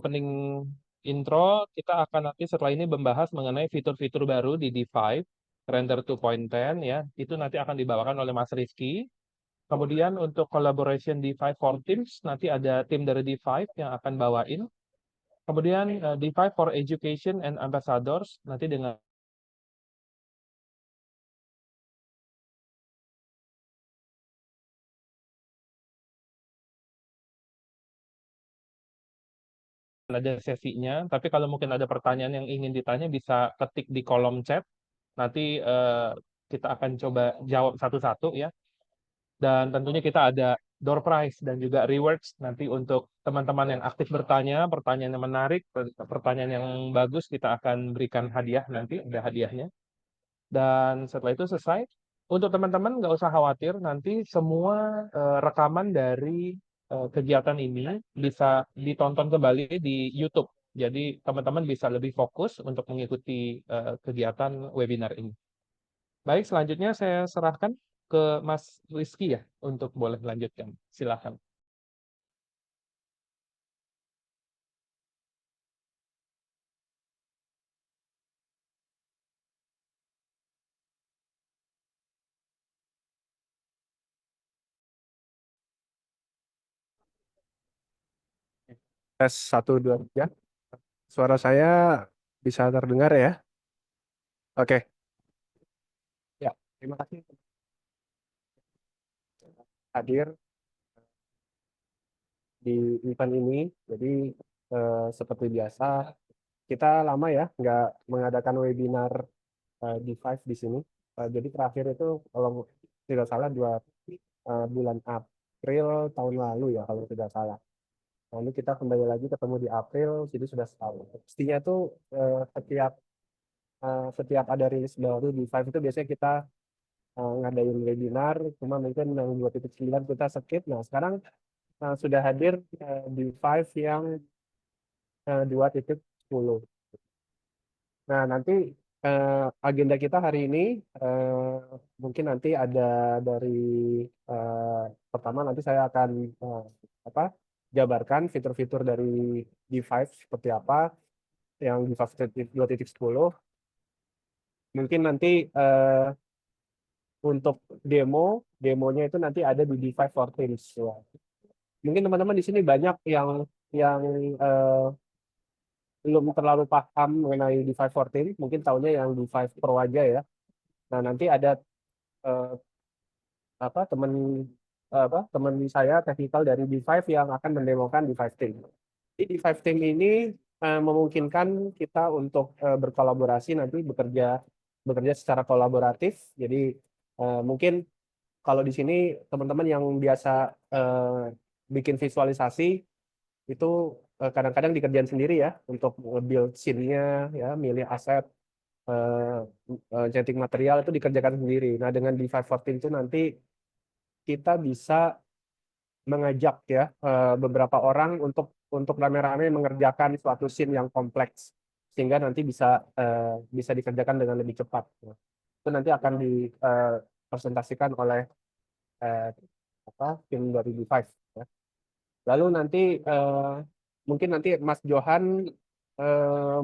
opening intro, kita akan nanti setelah ini membahas mengenai fitur-fitur baru di D5, Render 2.10 ya. Itu nanti akan dibawakan oleh Mas Rizky. Kemudian untuk collaboration D5 for Teams, nanti ada tim dari D5 yang akan bawain. Kemudian D5 for Education and Ambassadors, nanti dengan ada sesinya, tapi kalau mungkin ada pertanyaan yang ingin ditanya bisa ketik di kolom chat. Nanti kita akan coba jawab satu-satu ya. Dan tentunya kita ada door prize dan juga rewards nanti untuk teman-teman yang aktif bertanya, pertanyaan yang menarik, pertanyaan yang bagus, kita akan berikan hadiah nanti, ada hadiahnya. Dan setelah itu selesai, untuk teman-teman nggak usah khawatir, nanti semua rekaman dari kegiatan ini bisa ditonton kembali di YouTube. Jadi teman-teman bisa lebih fokus untuk mengikuti kegiatan webinar ini. Baik, selanjutnya saya serahkan ke Mas Rizky ya untuk boleh lanjutkan. Silakan. Tes 1, 2, 3. Suara saya bisa terdengar ya? Oke. Ya, terima kasih hadir di event ini. Jadi seperti biasa, kita lama ya nggak mengadakan webinar D5 di sini. Jadi terakhir itu kalau tidak salah bulan April tahun lalu ya kalau tidak salah. Nah, ini kita kembali lagi ketemu di April, jadi sudah setahun. Pastinya tuh setiap ada rilis baru di Five itu biasanya kita ngadain webinar, cuma mungkin yang 2.9 kita skip. Nah, sekarang sudah hadir di Five yang 2.10. Nah, nanti agenda kita hari ini mungkin nanti ada dari pertama nanti saya akan apa jabarkan fitur-fitur dari D5 seperti apa yang D5 2.10. Mungkin nanti untuk demonya itu nanti ada di D5 for Teams. Ya. Mungkin teman-teman di sini banyak yang eh, belum terlalu paham mengenai D514, mungkin tahunya yang D5 Pro aja ya. Nah, nanti ada eh, teman saya teknikal dari D5 yang akan mendemokan D5 Team. Di D5 Team ini memungkinkan kita untuk berkolaborasi nanti bekerja secara kolaboratif. Jadi mungkin kalau di sini teman-teman yang biasa bikin visualisasi itu kadang-kadang dikerjain sendiri ya untuk build scene-nya ya, milih aset, setting material itu dikerjakan sendiri. Nah, dengan D514 itu nanti kita bisa mengajak ya beberapa orang untuk rame-rame mengerjakan suatu scene yang kompleks sehingga nanti bisa dikerjakan dengan lebih cepat. Itu nanti akan dipresentasikan oleh eh, tim dari D5 ya. Lalu nanti mungkin nanti Mas Johan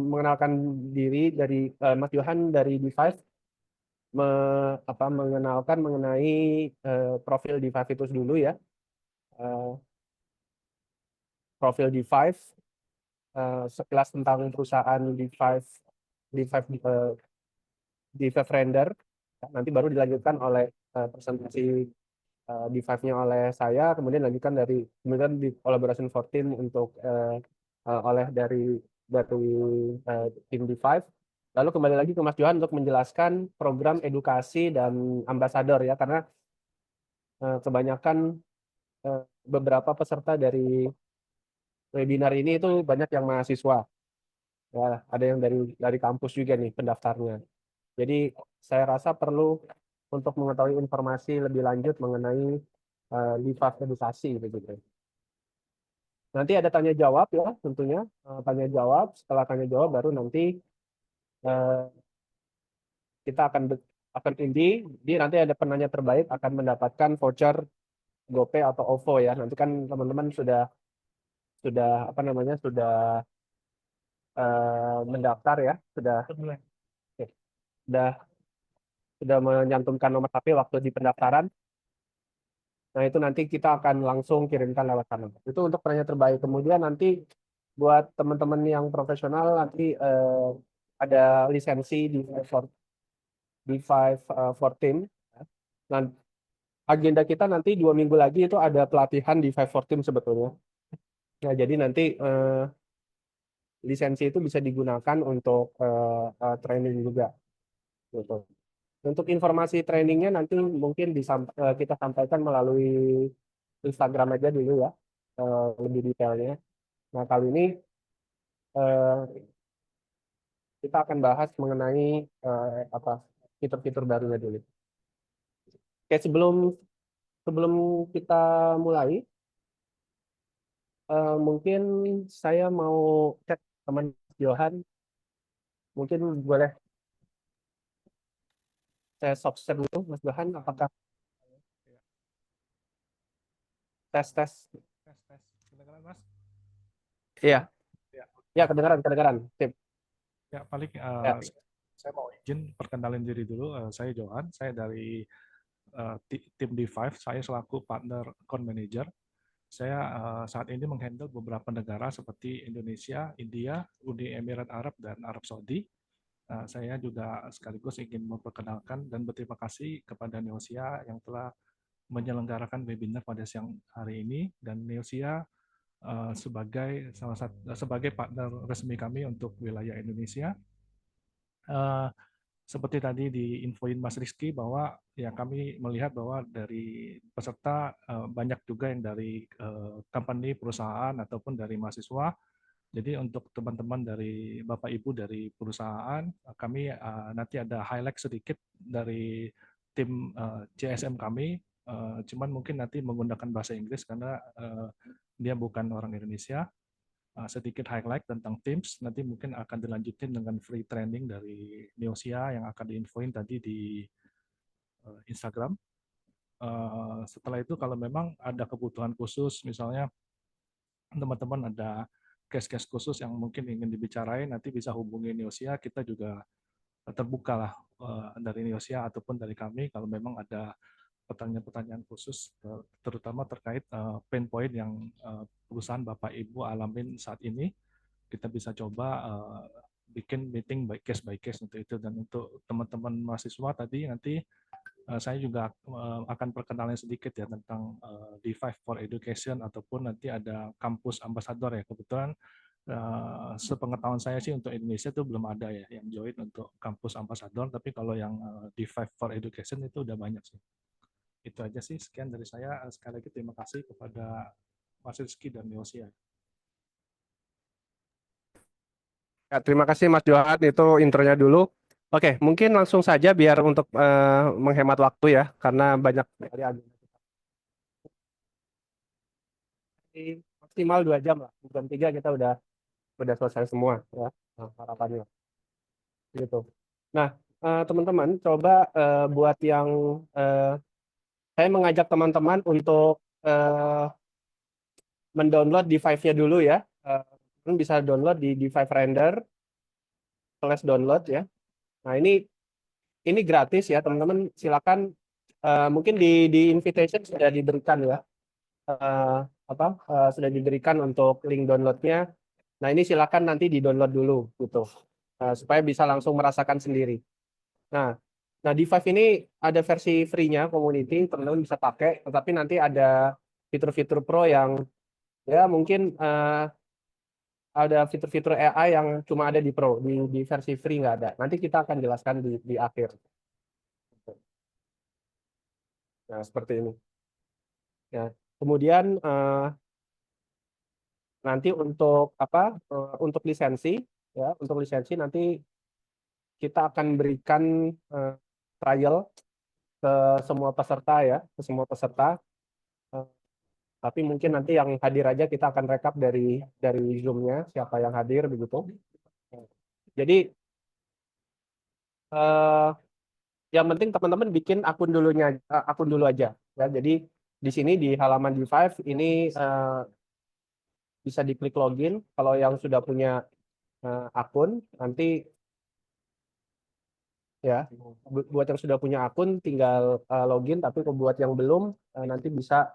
mengenalkan diri dari Mas Johan dari D5 mengenalkan mengenai profil D5 itu dulu ya. Eh, Profil D5 sekilas tentang perusahaan D5 Render. Nanti baru dilanjutkan oleh presentasi D5-nya oleh saya, kemudian kemudian di collaboration for team untuk oleh dari tim D5. Lalu kembali lagi ke Mas Johan untuk menjelaskan program edukasi dan ambasador ya, karena kebanyakan beberapa peserta dari webinar ini itu banyak yang mahasiswa. Ya, ada yang dari kampus juga nih pendaftarnya. Jadi saya rasa perlu untuk mengetahui informasi lebih lanjut mengenai lipat edukasi begitu. Nanti ada tanya jawab ya tentunya, tanya jawab. Setelah tanya jawab baru nanti eh, kita akan nanti ada penanya terbaik akan mendapatkan voucher GoPay atau OVO ya. Nanti kan teman-teman sudah apa namanya mendaftar ya, oke, sudah sudah menyantumkan nomor HP waktu di pendaftaran. Nah, itu nanti kita akan langsung kirimkan lewat sana. Itu untuk penanya terbaik. Kemudian nanti buat teman-teman yang profesional nanti ada lisensi di 514. Nah, agenda kita nanti 2 minggu lagi itu ada pelatihan di 514 sebetulnya. Nah, jadi nanti lisensi itu bisa digunakan untuk training juga. Gitu. Untuk informasi trainingnya nanti mungkin kita sampaikan melalui Instagram aja dulu ya, lebih detailnya. Nah, kali ini kita akan bahas mengenai apa fitur-fitur barunya dulu. Oke, sebelum sebelum kita mulai, mungkin saya mau cek teman Johan, mungkin boleh saya soft share dulu, Mas Johan, apakah tes tes? Tes, kedengaran Mas? Iya, Ya, ya kedengaran, sip. ya paling Ya. saya mau izin perkenalin diri dulu. Saya Johan, saya dari tim D5, saya selaku partner account manager. Saya saat ini menghandle beberapa negara seperti Indonesia, India, Uni Emirat Arab, dan Arab Saudi. Saya juga sekaligus ingin memperkenalkan dan berterima kasih kepada Neosia yang telah menyelenggarakan webinar pada siang hari ini, dan Neosia sebagai partner resmi kami untuk wilayah Indonesia. Seperti tadi diinfoin Mas Rizky bahwa ya kami melihat bahwa dari peserta banyak juga yang dari company, perusahaan ataupun dari mahasiswa. Jadi untuk teman-teman dari Bapak Ibu dari perusahaan, kami nanti ada highlight sedikit dari tim CSM kami. Cuman mungkin nanti menggunakan bahasa Inggris karena dia bukan orang Indonesia. Sedikit highlight tentang Teams, nanti mungkin akan dilanjutin dengan free training dari Neosia yang akan diinfoin tadi di Instagram. Setelah itu kalau memang ada kebutuhan khusus, misalnya teman-teman ada case-case khusus yang mungkin ingin dibicarain, nanti bisa hubungi Neosia, kita juga terbuka lah dari Neosia ataupun dari kami kalau memang ada pertanyaan-pertanyaan khusus, terutama terkait pain point yang perusahaan Bapak Ibu alamin saat ini. Kita bisa coba bikin meeting by case untuk itu. Dan untuk teman-teman mahasiswa tadi nanti saya juga akan perkenalan sedikit ya tentang D5 for Education ataupun nanti ada kampus ambassador ya. Kebetulan sepengetahuan saya sih untuk Indonesia itu belum ada ya yang join untuk kampus ambassador, tapi kalau yang D5 for Education itu udah banyak sih. Itu aja sih, sekian dari saya. Sekali lagi terima kasih kepada Mas Rizky dan Neosia. Ya, terima kasih Mas Johan, itu intronya dulu. Oke, mungkin langsung saja biar untuk menghemat waktu ya, karena banyak sekali agenda kita. Maksimal 2 jam lah, jam 3 kita udah selesai semua ya, harapannya. Gitu. Nah, teman-teman, coba buat yang saya mengajak teman-teman untuk mendownload D5-nya dulu ya. Bisa download di D5 Render /download ya. Nah, ini gratis ya, teman-teman. Silakan mungkin di invitation sudah diberikan ya. Sudah diberikan untuk link downloadnya. Nah, ini silakan nanti di-download dulu gitu. Supaya bisa langsung merasakan sendiri. Nah, D5 ini ada versi free-nya community, teman-teman bisa pakai, tetapi nanti ada fitur-fitur pro yang ya mungkin ada fitur-fitur AI yang cuma ada di Pro, di versi free nggak ada. Nanti kita akan jelaskan di akhir. Nah, seperti ini. Ya. Kemudian nanti untuk untuk lisensi ya, untuk lisensi nanti kita akan berikan trial ke semua peserta ya, ke semua peserta. Tapi mungkin nanti yang hadir aja kita akan rekap dari Zoom-nya siapa yang hadir begitu. Jadi yang penting teman-teman bikin akun dulu aja ya. Jadi di sini di halaman D5 ini bisa diklik login. Kalau yang sudah punya akun, nanti ya buat yang sudah punya akun tinggal login, tapi buat yang belum nanti bisa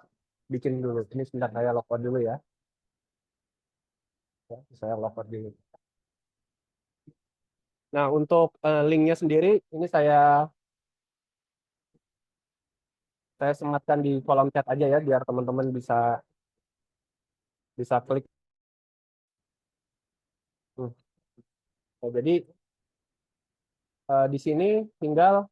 bikin dulu. Ini sebentar saya logout dulu ya. Saya logout dulu. Nah, untuk linknya sendiri ini saya sematkan di kolom chat aja ya, biar teman-teman bisa klik. Nah, jadi di sini tinggal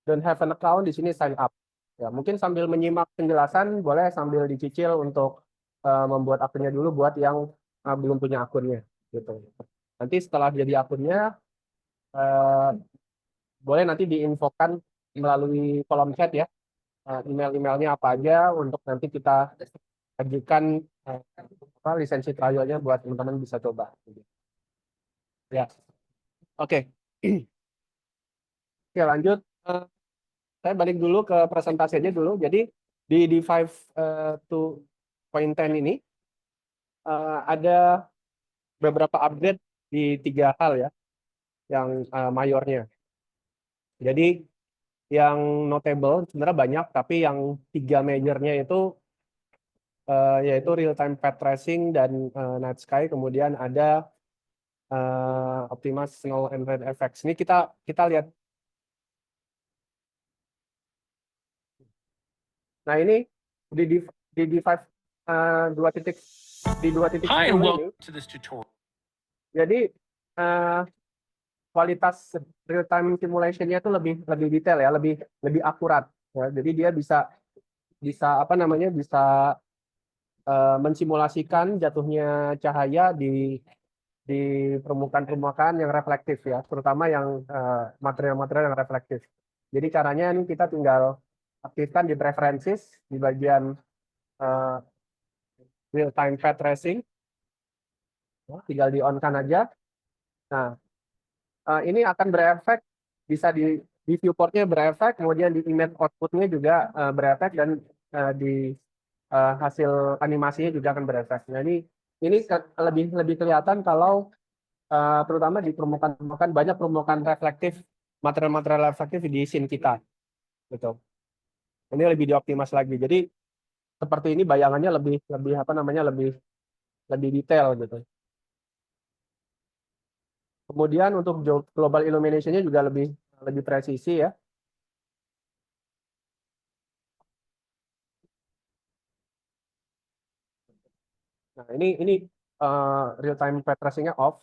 don't have an account, di sini sign up. Ya, mungkin sambil menyimak penjelasan boleh sambil dicicil untuk membuat akunnya dulu buat yang belum punya akunnya gitu. Nanti setelah jadi akunnya boleh nanti diinfokan melalui kolom chat ya, email-emailnya apa aja untuk nanti kita ajukan lisensi trialnya buat teman-teman bisa coba. Ya, oke. Oke, lanjut. Saya balik dulu ke presentasinya dulu. Jadi di D5 2.10 ini ada beberapa upgrade di 3 hal ya, yang mayornya. Jadi yang notable sebenarnya banyak, tapi yang 3 majornya itu yaitu real time path tracing dan night sky, kemudian ada optimize snow and rain effects. Ini kita lihat. Nah, ini di D5 di 2.10 ini. Jadi kualitas real time simulation-nya itu lebih detail ya, lebih akurat ya. Jadi dia bisa apa namanya, bisa mensimulasikan jatuhnya cahaya di permukaan yang reflektif ya, terutama yang material-material yang reflektif. Jadi caranya ini kita tinggal aktifkan di preferences di bagian real time path tracing, tinggal di on kan aja. Nah, ini akan berefek, bisa di viewportnya berefek, kemudian di image outputnya juga berefek, dan di hasil animasinya juga akan berefek. Nah, ini lebih kelihatan kalau terutama di permukaan banyak permukaan reflektif, material-material reflektif di scene kita, gitu. Ini lebih dioptimas lagi. Jadi seperti ini bayangannya lebih apa namanya, lebih detail gitu. Kemudian untuk global illumination-nya juga lebih presisi ya. Nah, ini real time path tracing-nya off.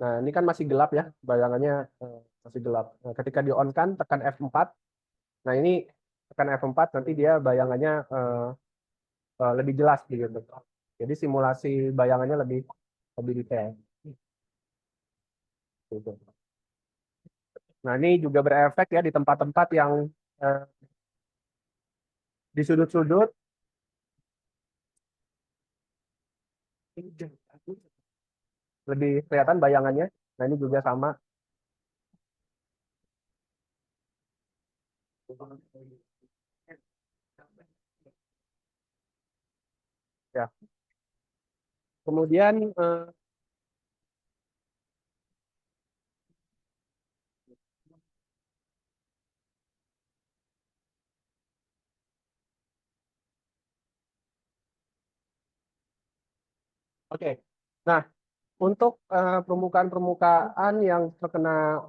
Nah, ini kan masih gelap ya, bayangannya masih gelap. Nah, ketika di on kan tekan F4. Nah, ini tekan F4 nanti dia bayangannya lebih jelas gitu. Jadi simulasi bayangannya lebih detail. Gitu. Nah, ini juga berefek ya di tempat-tempat yang di sudut-sudut. Lebih kelihatan bayangannya. Nah, ini juga sama. Ya. Kemudian oke. Nah, untuk permukaan yang terkena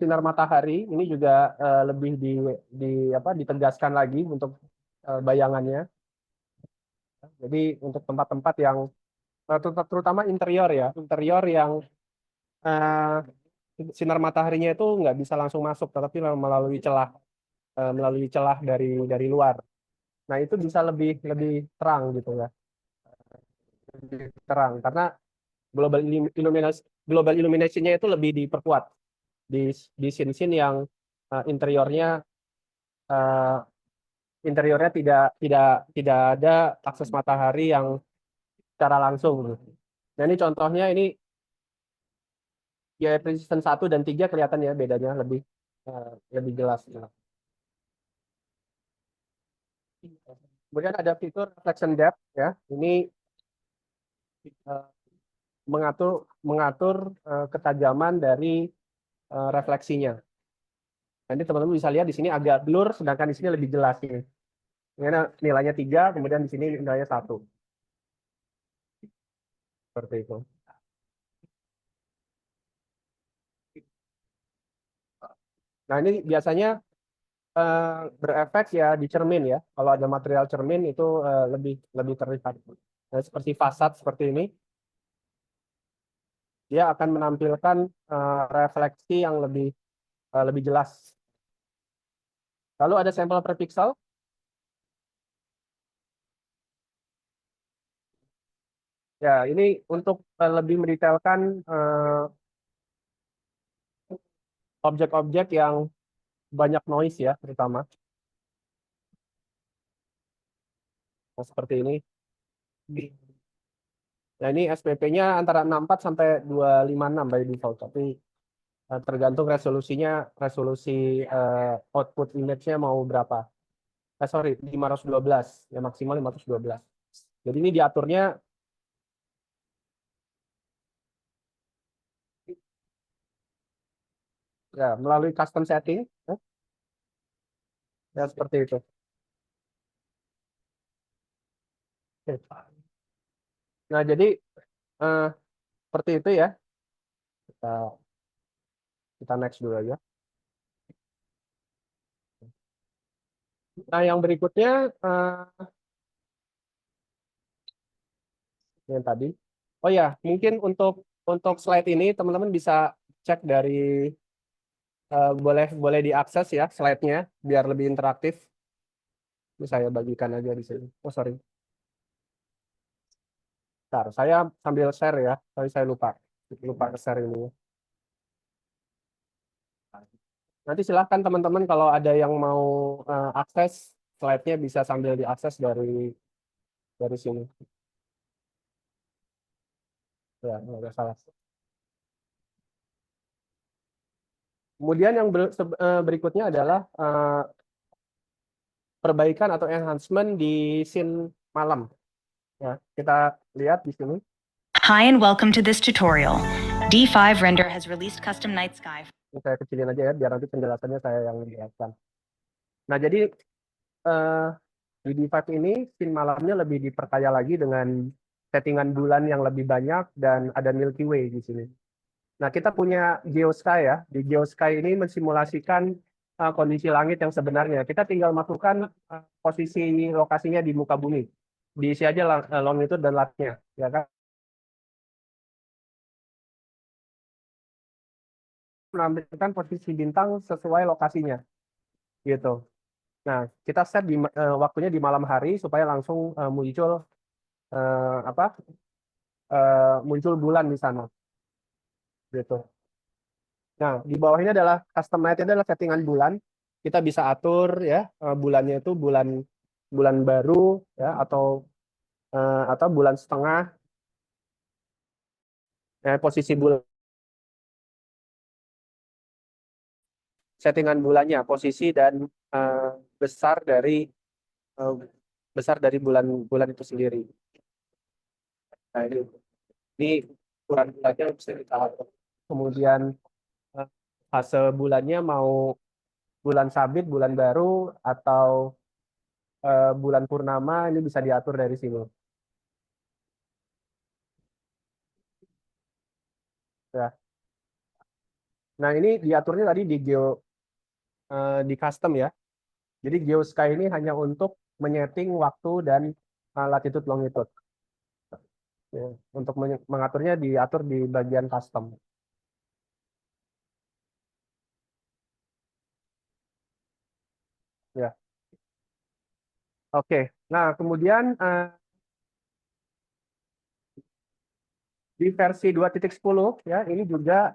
sinar matahari ini juga lebih ditegaskan lagi untuk bayangannya. Jadi untuk tempat-tempat yang terutama interior ya, interior yang sinar mataharinya itu nggak bisa langsung masuk, tetapi melalui celah dari luar. Nah, itu bisa lebih terang gitu ya, lebih terang karena global illumination-nya itu lebih diperkuat di scene-scene yang interiornya tidak ada akses matahari yang secara langsung. Nah, ini contohnya, ini ya resistance 1 dan 3 kelihatan ya bedanya lebih jelas. Kemudian ada fitur reflection depth ya. Ini mengatur ketajaman dari refleksinya. Nanti teman-teman bisa lihat di sini agak blur, sedangkan di sini lebih jelas ini. Ini nilainya 3, kemudian di sini nilainya 1. Seperti itu. Nah, ini biasanya berefek ya di cermin ya. Kalau ada material cermin itu lebih terlihat. Nah, seperti fasad seperti ini, dia akan menampilkan refleksi yang lebih jelas. Lalu ada sampel per pixel. Ya, ini untuk lebih mendetailkan objek-objek yang banyak noise ya, terutama. Nah, seperti ini. Nah, ini SPP-nya antara 64 sampai 256 by default, tapi tergantung resolusi output image-nya mau berapa. Sorry, 512, ya maksimal 512. Jadi ini diaturnya ya melalui custom setting, ya seperti itu. Nah, jadi seperti itu ya. Kita next dulu aja. Nah, yang berikutnya yang tadi. Oh ya, mungkin untuk slide ini teman-teman bisa cek dari boleh diakses ya slide-nya biar lebih interaktif. Ini saya bagikan aja di sini. Oh sorry. Bentar, saya sambil share ya. Tapi saya lupa share ini. Nanti silahkan teman-teman kalau ada yang mau akses slide-nya bisa sambil diakses dari sini. Ya, nggak ada salah. Kemudian yang berikutnya adalah perbaikan atau enhancement di scene malam. Ya, kita lihat di sini. Hi and welcome to this tutorial. D5 Render has released custom night sky. Ini saya kecilin aja ya, biar nanti penjelasannya saya yang menjelaskan. Nah, jadi di D5 ini scene malamnya lebih diperkaya lagi dengan settingan bulan yang lebih banyak dan ada Milky Way di sini. Nah, kita punya Geosky ya. Di Geosky ini mensimulasikan kondisi langit yang sebenarnya. Kita tinggal masukkan posisi lokasinya di muka bumi. Diisi aja longitude dan latnya, ya kan? Menampilkan posisi bintang sesuai lokasinya, gitu. Nah, kita set di waktunya di malam hari supaya langsung muncul bulan di sana, gitu. Nah, di bawah ini adalah custom night, adalah settingan bulan. Kita bisa atur ya bulannya itu bulan baru ya atau bulan setengah. Posisi bulan, settingan bulannya, posisi dan besar dari bulan itu sendiri. Nah, ini ukuran bulannya bisa kita atur. Kemudian fase bulannya mau bulan sabit, bulan baru, atau bulan purnama, ini bisa diatur dari sini. Ya. Nah, ini diaturnya tadi di custom ya. Jadi Geosky ini hanya untuk menyeting waktu dan latitude longitude. Ya, untuk mengaturnya diatur di bagian custom. Ya. Oke. Nah, kemudian di versi 2.10 ya, ini juga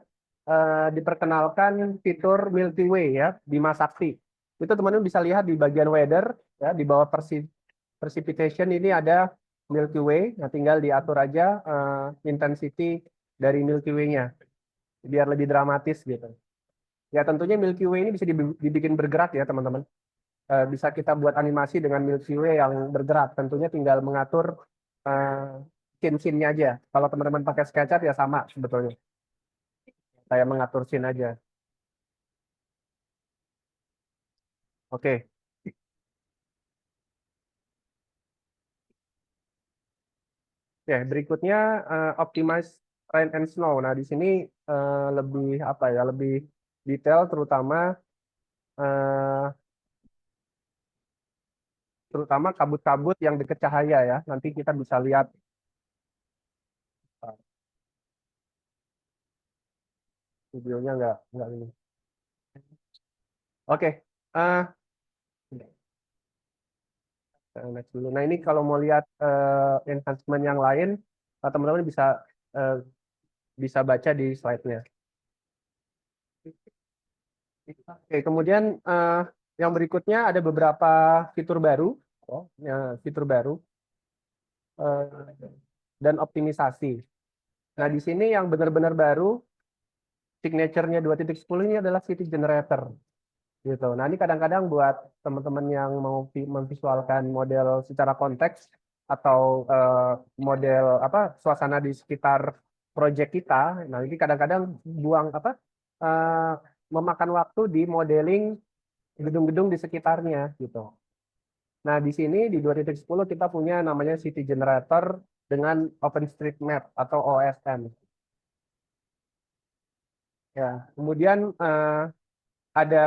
diperkenalkan fitur Milky Way ya, Bima Sakti. Itu teman-teman bisa lihat di bagian weather ya, di bawah precipitation ini ada Milky Way. Nah, tinggal diatur aja intensity dari Milky Way-nya biar lebih dramatis gitu. Ya, tentunya Milky Way ini bisa dibikin bergerak ya, teman-teman. bisa kita buat animasi dengan Milky Way yang bergerak. Tentunya tinggal mengatur scene-scene-nya aja. Kalau teman-teman pakai SketchUp ya sama sebetulnya. Saya mengatur scene aja. Oke. Oke, berikutnya optimize rain and snow. Nah, di sini lebih apa ya? Lebih detail terutama kabut-kabut yang dekat cahaya ya. Nanti kita bisa lihat videonya nggak ini. Oke. Next dulu. Nah, ini kalau mau lihat enhancement yang lain, teman-teman bisa baca di slide-nya. Oke, kemudian yang berikutnya ada beberapa fitur baru, dan optimisasi. Nah, di sini yang benar-benar baru, signature-nya 2.10 ini adalah city generator. Gitu. Nah, ini kadang-kadang buat teman-teman yang mau memvisualkan model secara konteks atau model suasana di sekitar proyek kita. Nah, ini kadang-kadang memakan waktu di modeling gedung-gedung di sekitarnya gitu. Nah, di sini di 2.10 kita punya namanya City Generator dengan OpenStreetMap atau OSM. Ya, kemudian ada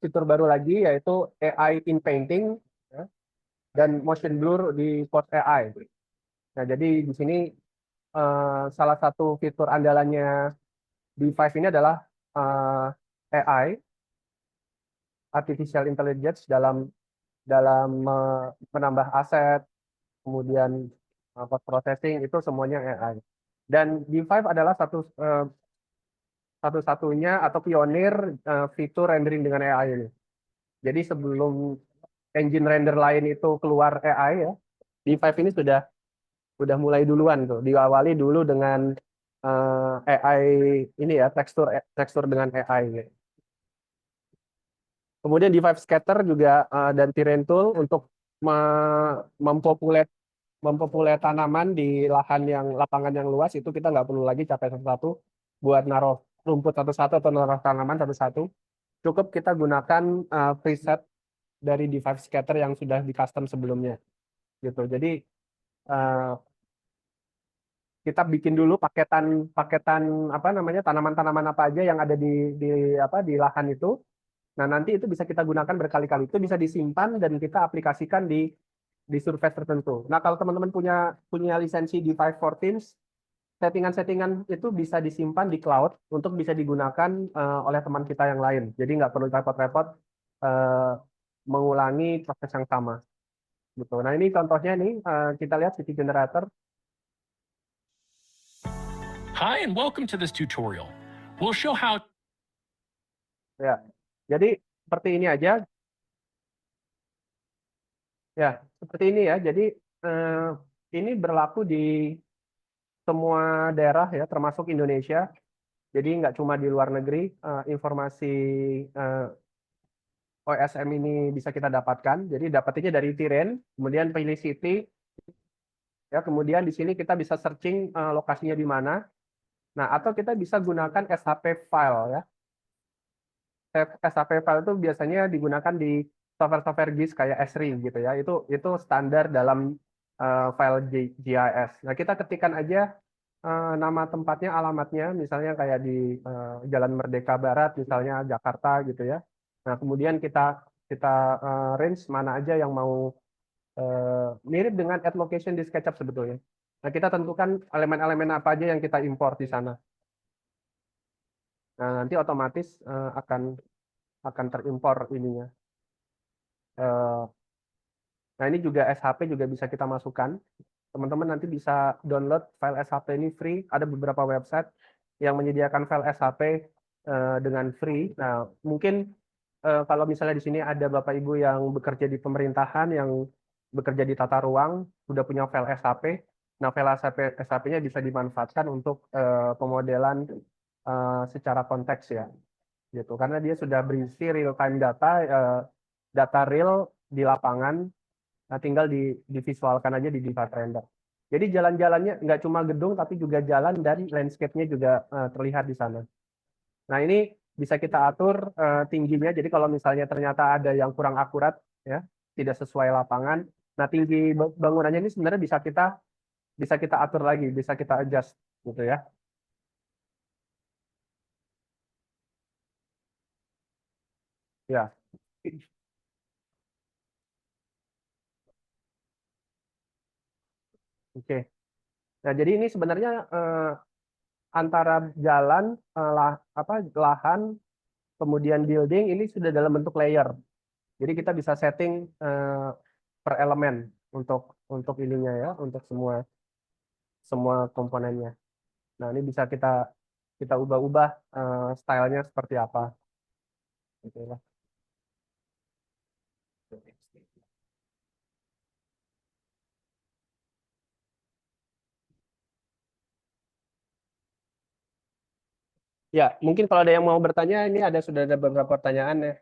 fitur baru lagi yaitu AI in Painting ya, dan motion blur di post AI. Nah, jadi di sini salah satu fitur andalannya D5 ini adalah AI, artificial intelligence dalam menambah aset, kemudian post processing itu semuanya AI. Dan D5 adalah satu-satunya atau pionir fitur rendering dengan AI ini. Jadi sebelum engine render lain itu keluar AI ya, D5 ini sudah mulai duluan tuh. Diawali dulu dengan AI ini ya, tekstur dengan AI. Kemudian D5 Scatter juga dan Terrain Tool untuk mempopuler tanaman di lapangan yang luas itu kita nggak perlu lagi capek satu-satu buat naruh rumput satu-satu atau naruh tanaman satu-satu. Cukup kita gunakan preset dari D5 Scatter yang sudah di custom sebelumnya gitu. Jadi kita bikin dulu paketan tanaman-tanaman apa aja yang ada di lahan itu. Nah, nanti itu bisa kita gunakan berkali-kali. Itu bisa disimpan dan kita aplikasikan di surface tertentu. Nah, kalau teman-teman punya lisensi di 514, settingan-settingan itu bisa disimpan di cloud untuk bisa digunakan oleh teman kita yang lain. Jadi nggak perlu repot-repot mengulangi proses yang sama. Gitu. Nah, ini contohnya nih, kita lihat City Generator. Hi and welcome to this tutorial. We'll show how. Ya, jadi seperti ini aja. Ya, seperti ini ya. Jadi ini berlaku di semua daerah ya, termasuk Indonesia. Jadi nggak cuma di luar negeri, informasi OSM ini bisa kita dapatkan. Jadi dapatinnya dari Terrain, kemudian pilih city. Ya, kemudian di sini kita bisa searching lokasinya di mana. Nah, atau kita bisa gunakan SHP file ya. SHP file itu biasanya digunakan di software GIS kayak Esri gitu ya. Itu standar dalam file GIS. Nah, kita ketikkan aja nama tempatnya, alamatnya, misalnya kayak di Jalan Merdeka Barat, misalnya Jakarta gitu ya. Nah, kemudian kita range mana aja yang mau mirip dengan add location di SketchUp sebetulnya. Nah, kita tentukan elemen-elemen apa aja yang kita import di sana. Nah, nanti otomatis akan terimpor ininya. Nah, ini juga SHP juga bisa kita masukkan. Teman-teman nanti bisa download file SHP ini free. Ada beberapa website yang menyediakan file SHP dengan free. Nah, mungkin kalau misalnya di sini ada Bapak Ibu yang bekerja di pemerintahan, yang bekerja di tata ruang, sudah punya file SHP. Nah, file SHP-nya bisa dimanfaatkan untuk pemodelan secara konteks ya, gitu. Karena dia sudah berisi real time data data real di lapangan, tinggal divisualkan aja di D5 Render. Jadi jalan-jalannya nggak cuma gedung, tapi juga jalan dan landscape-nya juga terlihat di sana. Nah, ini bisa kita atur tingginya. Jadi kalau misalnya ternyata ada yang kurang akurat, ya, tidak sesuai lapangan. Nah, tinggi bangunannya ini sebenarnya bisa kita atur lagi, bisa kita adjust, gitu ya. Ya. Oke. Nah, jadi ini sebenarnya antara jalan, lahan, kemudian building ini sudah dalam bentuk layer. Jadi kita bisa setting per elemen untuk ininya ya, untuk semua komponennya. Nah, ini bisa kita ubah-ubah stylenya seperti apa. Gitu ya. Ya, mungkin kalau ada yang mau bertanya, ini sudah ada beberapa pertanyaan ya.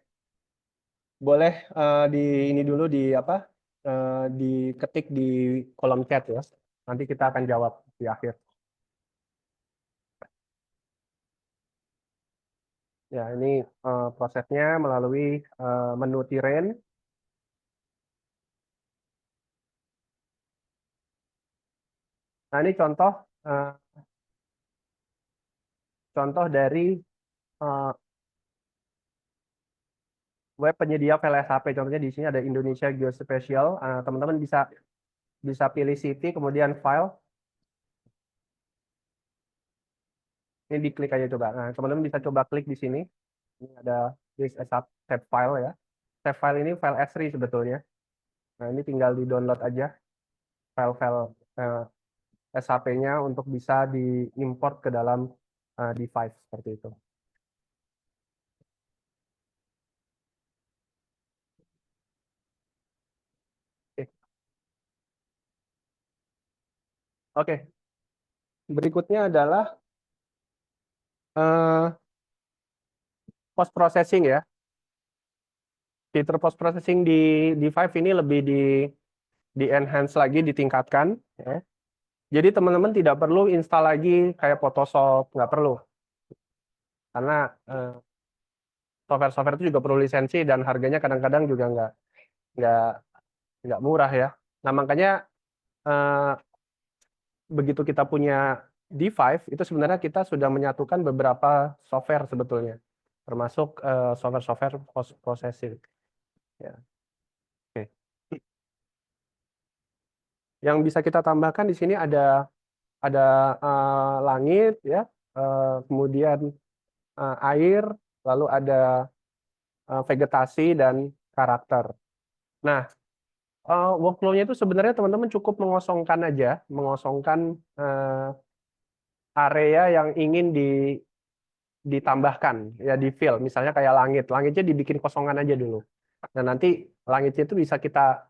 Boleh di ini dulu diketik di kolom chat ya. Nanti kita akan jawab di akhir. Ya, ini prosesnya melalui menu terrain. Nah, ini contoh dari web penyedia file SHP. Contohnya di sini ada Indonesia Geospatial. Teman-teman bisa pilih city, kemudian file. Ini diklik aja coba. Nah, teman-teman bisa coba klik di sini. Ini ada list save file ya. Save file ini file S3 sebetulnya. Nah, ini tinggal di-download aja file-file SHP-nya untuk bisa diimport ke dalam device seperti itu. Oke. Berikutnya adalah post processing ya. Fitur post processing di Five ini lebih di enhance lagi, ditingkatkan ya. Jadi teman-teman tidak perlu install lagi kayak Photoshop, nggak perlu. Karena software-software itu juga perlu lisensi dan harganya kadang-kadang juga nggak murah ya. Nah, makanya begitu kita punya D5 itu sebenarnya kita sudah menyatukan beberapa software sebetulnya, termasuk software-software post processing. Ya. Oke. Yang bisa kita tambahkan di sini ada langit ya, kemudian air, lalu ada vegetasi dan karakter. Nah, workflow-nya itu sebenarnya teman-teman cukup mengosongkan area yang ingin ditambahkan ya, di fill. Misalnya kayak langitnya dibikin kosongan aja dulu. Nah, nanti langitnya itu bisa kita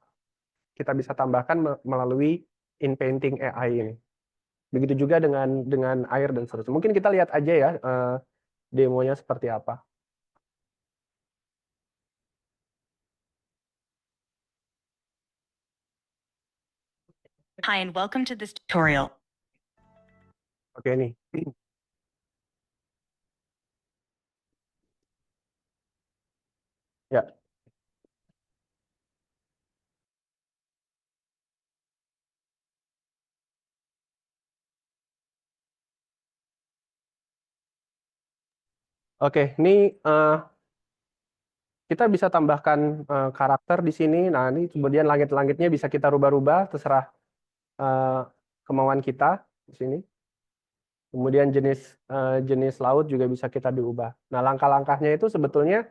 bisa tambahkan melalui in-painting AI ini. Begitu juga dengan air dan seterusnya. Mungkin kita lihat aja ya demonya seperti apa. Hi, and welcome to this tutorial. Oke nih. Ya. Oke, ini kita bisa tambahkan karakter di sini. Nah, ini kemudian langit-langitnya bisa kita rubah-rubah, terserah kemauan kita di sini. Kemudian jenis laut juga bisa kita diubah. Nah, langkah-langkahnya itu sebetulnya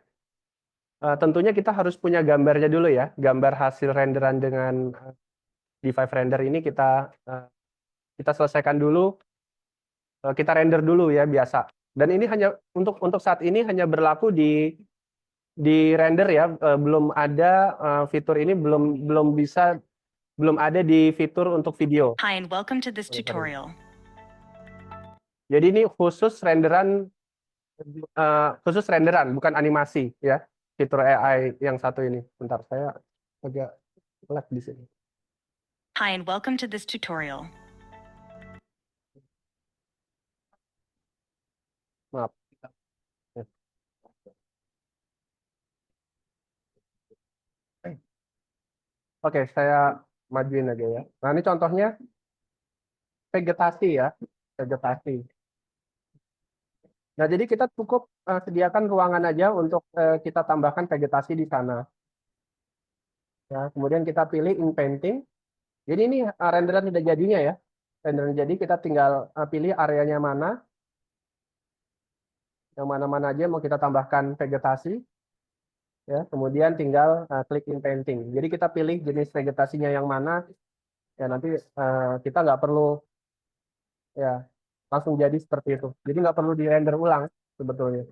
tentunya kita harus punya gambarnya dulu ya. Gambar hasil renderan dengan D5 Render ini kita selesaikan dulu. Kita render dulu ya biasa. Dan ini hanya untuk saat ini hanya berlaku di render ya, belum ada fitur ini belum ada di fitur untuk video. Hi, and welcome to this tutorial. Jadi ini khusus renderan bukan animasi ya. fitur AI yang satu ini. Bentar, saya agak lag di sini. Hi, and welcome to this tutorial. Maaf. Ya. Oke, saya majuin aja ya. Nah, ini contohnya vegetasi ya, vegetasi. Nah, jadi kita cukup sediakan ruangan aja untuk kita tambahkan vegetasi di sana. Ya, kemudian kita pilih in painting. Jadi ini renderan udah jadinya ya. Renderan jadi kita tinggal pilih areanya mana. Yang mana-mana aja mau kita tambahkan vegetasi. Ya, kemudian tinggal klik in painting. Jadi kita pilih jenis vegetasinya yang mana. Ya, nanti kita nggak perlu ya langsung jadi seperti itu. Jadi nggak perlu di render ulang sebetulnya.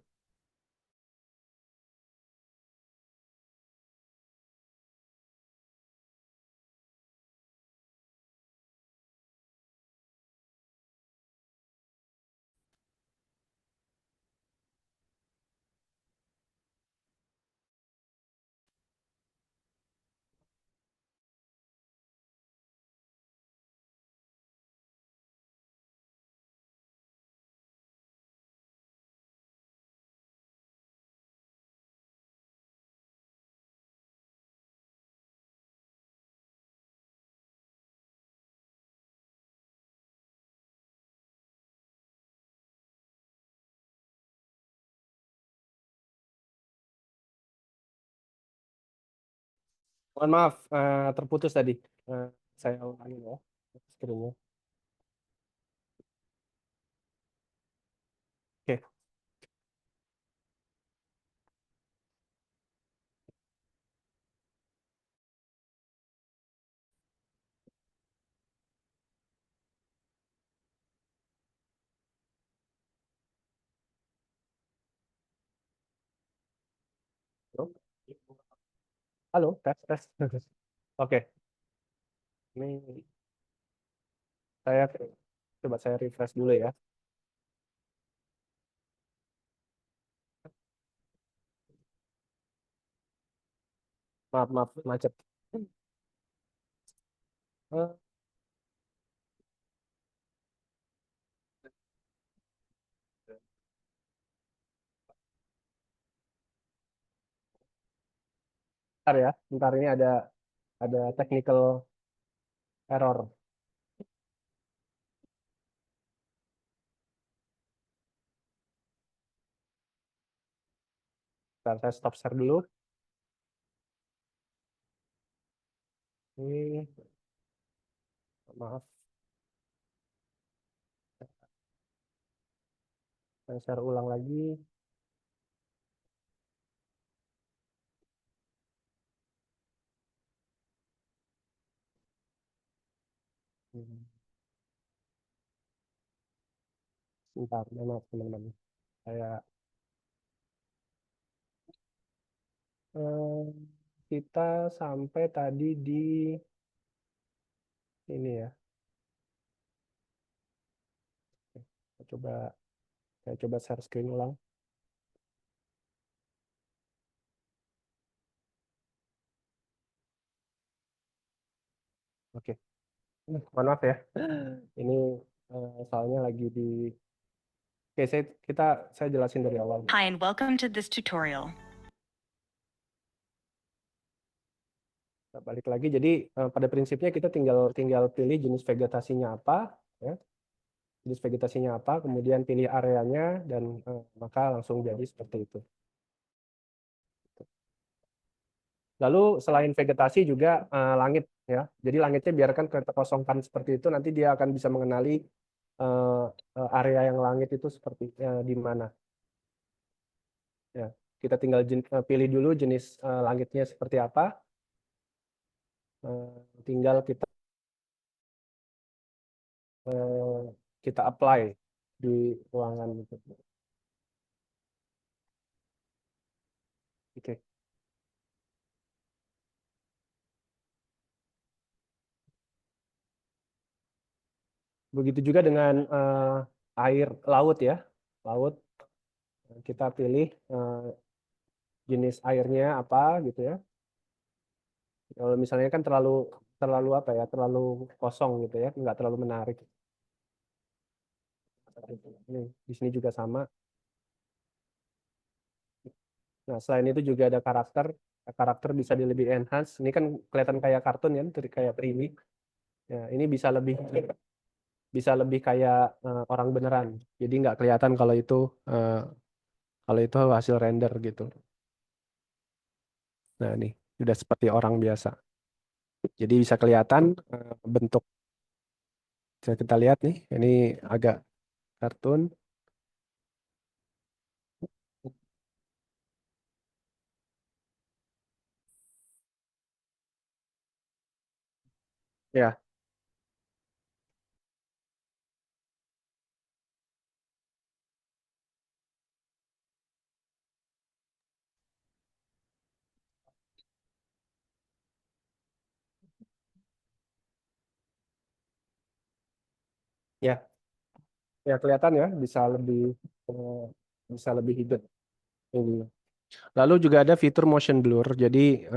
Mohon maaf, terputus tadi. Saya ulangi ya screen-nya. Oke. Halo, tes, tes. Oke, ini saya coba saya refresh dulu ya. Maaf, maaf, macet. Eh, Bentar ya, bentar ini ada technical error. Bentar, saya stop share dulu. Ini, maaf. Saya share ulang lagi. Bentar, maaf teman-teman. Saya kita sampai tadi di ini ya. Saya coba share screen ulang. Oke. Mohon maaf ya. Ini soalnya lagi di Oke, saya jelasin dari awal. Hi, and welcome to this tutorial. Nah, balik lagi, jadi pada prinsipnya kita tinggal pilih jenis vegetasinya apa, ya. Jenis vegetasinya apa, kemudian pilih areanya, dan maka langsung jadi seperti itu. Lalu selain vegetasi juga langit, ya. Jadi langitnya biarkan kita kosongkan seperti itu, nanti dia akan bisa mengenali area yang langit itu seperti di mana. Ya, kita tinggal pilih dulu jenis langitnya seperti apa. Tinggal kita apply di ruangan itu. Oke. Begitu juga dengan air laut ya, laut kita pilih jenis airnya apa gitu ya. Kalau misalnya kan terlalu apa ya, terlalu kosong gitu ya, nggak terlalu menarik. Ini di sini juga sama. Nah, selain itu juga ada karakter bisa lebih enhance. Ini kan kelihatan kayak kartun ya, kayak 3D. Ya, ini bisa lebih kayak orang beneran. Jadi nggak kelihatan kalau itu hasil render gitu. Nah, ini sudah seperti orang biasa. Jadi bisa kelihatan bentuk. Bisa kita lihat nih, ini agak kartun. Ya, ya, ya kelihatan ya, eh, bisa lebih hidup ini. Lalu juga ada fitur motion blur. Jadi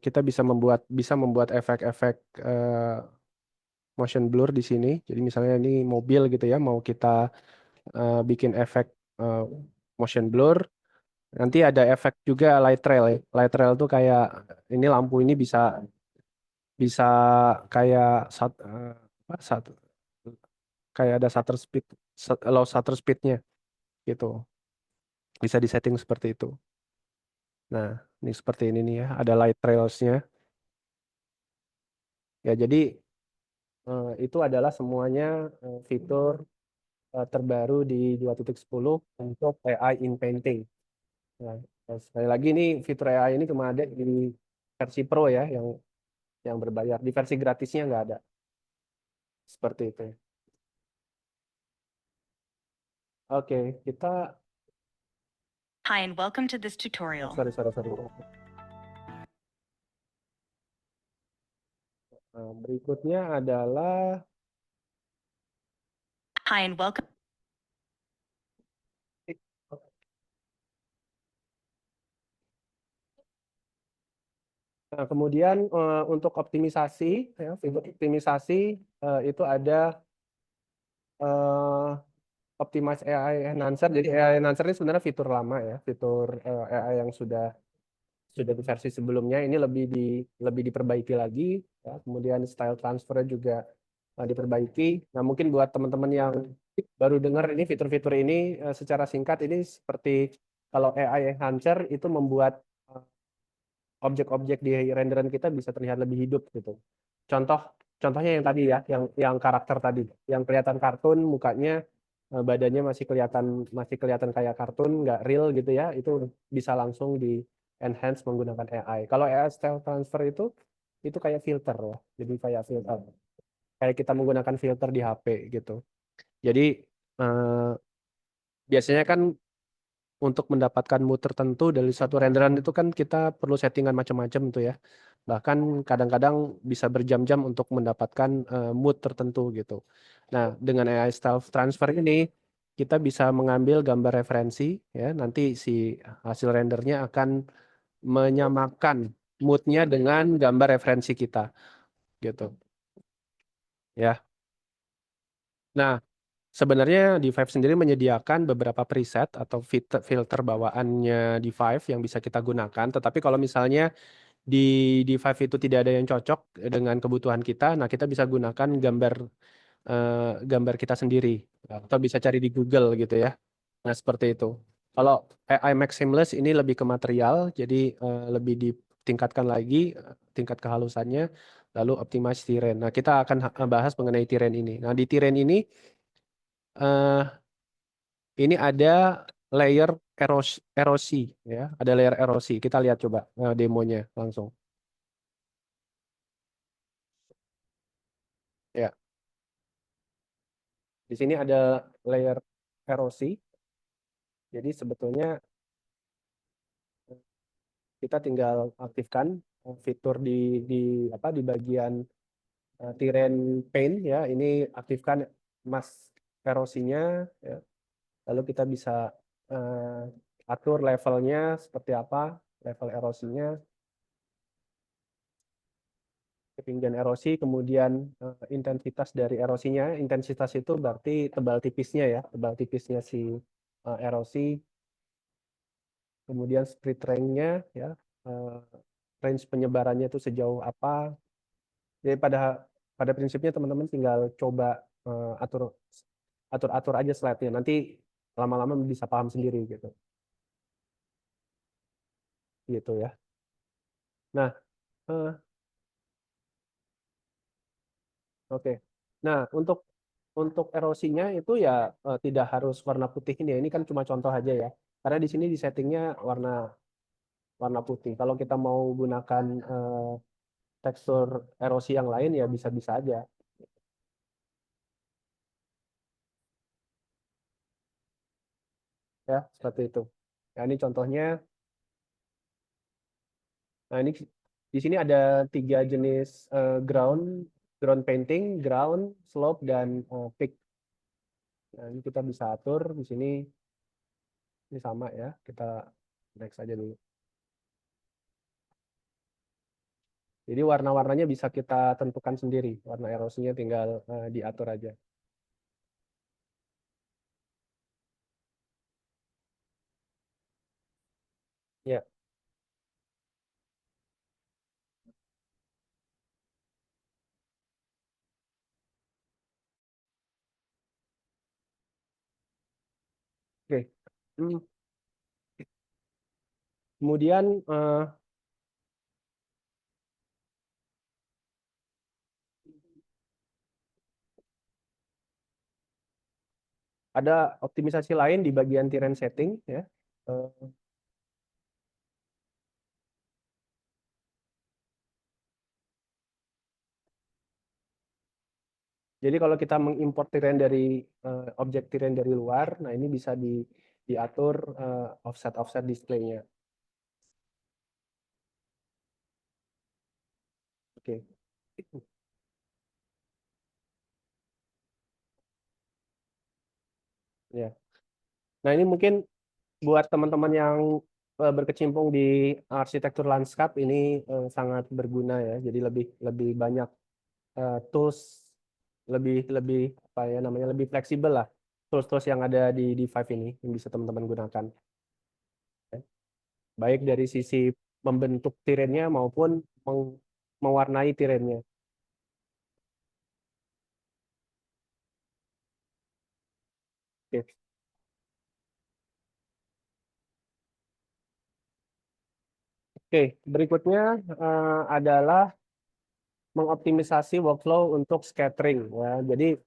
kita bisa membuat efek-efek motion blur di sini. Jadi misalnya ini mobil gitu ya, mau kita bikin efek eh, motion blur. Nanti ada efek juga light trail ya. Light trail tuh kayak ini lampu ini bisa bisa kayak apa, kayak ada low shutter speednya gitu. Bisa disetting seperti itu. Nah, ini seperti ini nih ya, ada light trails-nya. Ya, jadi itu adalah semuanya fitur terbaru di 2.10 untuk AI in Painting. Nah, sekali lagi ini fitur AI ini cuma ada di versi Pro ya, yang berbayar. Di versi gratisnya nggak ada. Seperti itu. Oke, kita Hi, and welcome to this tutorial. sorry. Berikutnya adalah Hi, and welcome. kemudian untuk optimisasi, ya, fitur optimisasi itu ada Optimize AI Enhancer. Jadi AI Enhancer ini sebenarnya fitur lama ya, fitur AI yang sudah di versi sebelumnya. Ini lebih diperbaiki lagi. Ya. Kemudian style transfer juga diperbaiki. Nah, mungkin buat teman-teman yang baru dengar ini fitur-fitur ini secara singkat ini seperti kalau AI Enhancer itu membuat objek-objek di renderan kita bisa terlihat lebih hidup gitu. Contohnya yang tadi ya, yang karakter tadi, yang kelihatan kartun mukanya, badannya masih kelihatan kayak kartun, nggak real gitu ya, itu bisa langsung di enhance menggunakan AI. Kalau AI style transfer itu kayak filter ya, jadi kayak kita menggunakan filter di HP gitu. Jadi biasanya kan untuk mendapatkan mood tertentu dari satu renderan itu kan kita perlu settingan macam-macam tuh ya. Bahkan kadang-kadang bisa berjam-jam untuk mendapatkan mood tertentu gitu. Nah, dengan AI Style Transfer ini kita bisa mengambil gambar referensi ya. Nanti si hasil rendernya akan menyamakan moodnya dengan gambar referensi kita gitu. Ya. Nah, sebenarnya D5 sendiri menyediakan beberapa preset atau filter bawaannya D5 yang bisa kita gunakan. Tetapi kalau misalnya di D5 itu tidak ada yang cocok dengan kebutuhan kita, nah kita bisa gunakan gambar kita sendiri atau bisa cari di Google gitu ya. Nah, seperti itu. Kalau AI Max Seamless ini lebih ke material, jadi lebih ditingkatkan lagi tingkat kehalusannya, lalu optimize terrain. Nah, kita akan bahas mengenai terrain ini. Nah, di terrain eh, ini ada layer erosi ya, ada layer erosi. Kita lihat coba demonya langsung. Ya, di sini ada layer erosi. Jadi sebetulnya kita tinggal aktifkan fitur di bagian terrain paint ya. Ini aktifkan mask erosinya ya. Lalu kita bisa atur levelnya seperti apa, level erosinya, ketinggian erosi, kemudian intensitas dari erosinya. Intensitas itu berarti tebal tipisnya ya, tebal tipisnya si erosi. Kemudian spread range-nya ya, range penyebarannya itu sejauh apa. Jadi pada prinsipnya teman-teman tinggal coba atur aja slide-nya. Nanti lama-lama bisa paham sendiri gitu. Gitu ya. Nah, oke. Nah, untuk erosinya itu ya tidak harus warna putih ini ya. Ini kan cuma contoh aja ya. Karena di sini di settingnya warna putih. Kalau kita mau gunakan tekstur erosi yang lain ya bisa-bisa aja. Ya, seperti itu. Nah, ini contohnya. Nah, ini di sini ada 3 jenis ground painting, ground, slope, dan peak. Nah, ini kita bisa atur di sini. Ini sama ya. Kita next aja dulu. Jadi warna-warnanya bisa kita tentukan sendiri. Warna erosinya tinggal diatur aja. Ya. Oke. Kemudian ada optimisasi lain di bagian terrain setting ya. Jadi kalau kita mengimport terrain dari objek terrain dari luar, nah ini bisa diatur offset display-nya. Oke. Ya. Nah, ini mungkin buat teman-teman yang berkecimpung di arsitektur lanskap ini sangat berguna ya. Jadi lebih banyak tools, lebih apa ya namanya, lebih fleksibel lah tools yang ada di D5 ini yang bisa teman-teman gunakan. Baik dari sisi membentuk terrainnya maupun mewarnai terrainnya. Oke. Oke, berikutnya adalah mengoptimisasi workflow untuk scattering ya. Jadi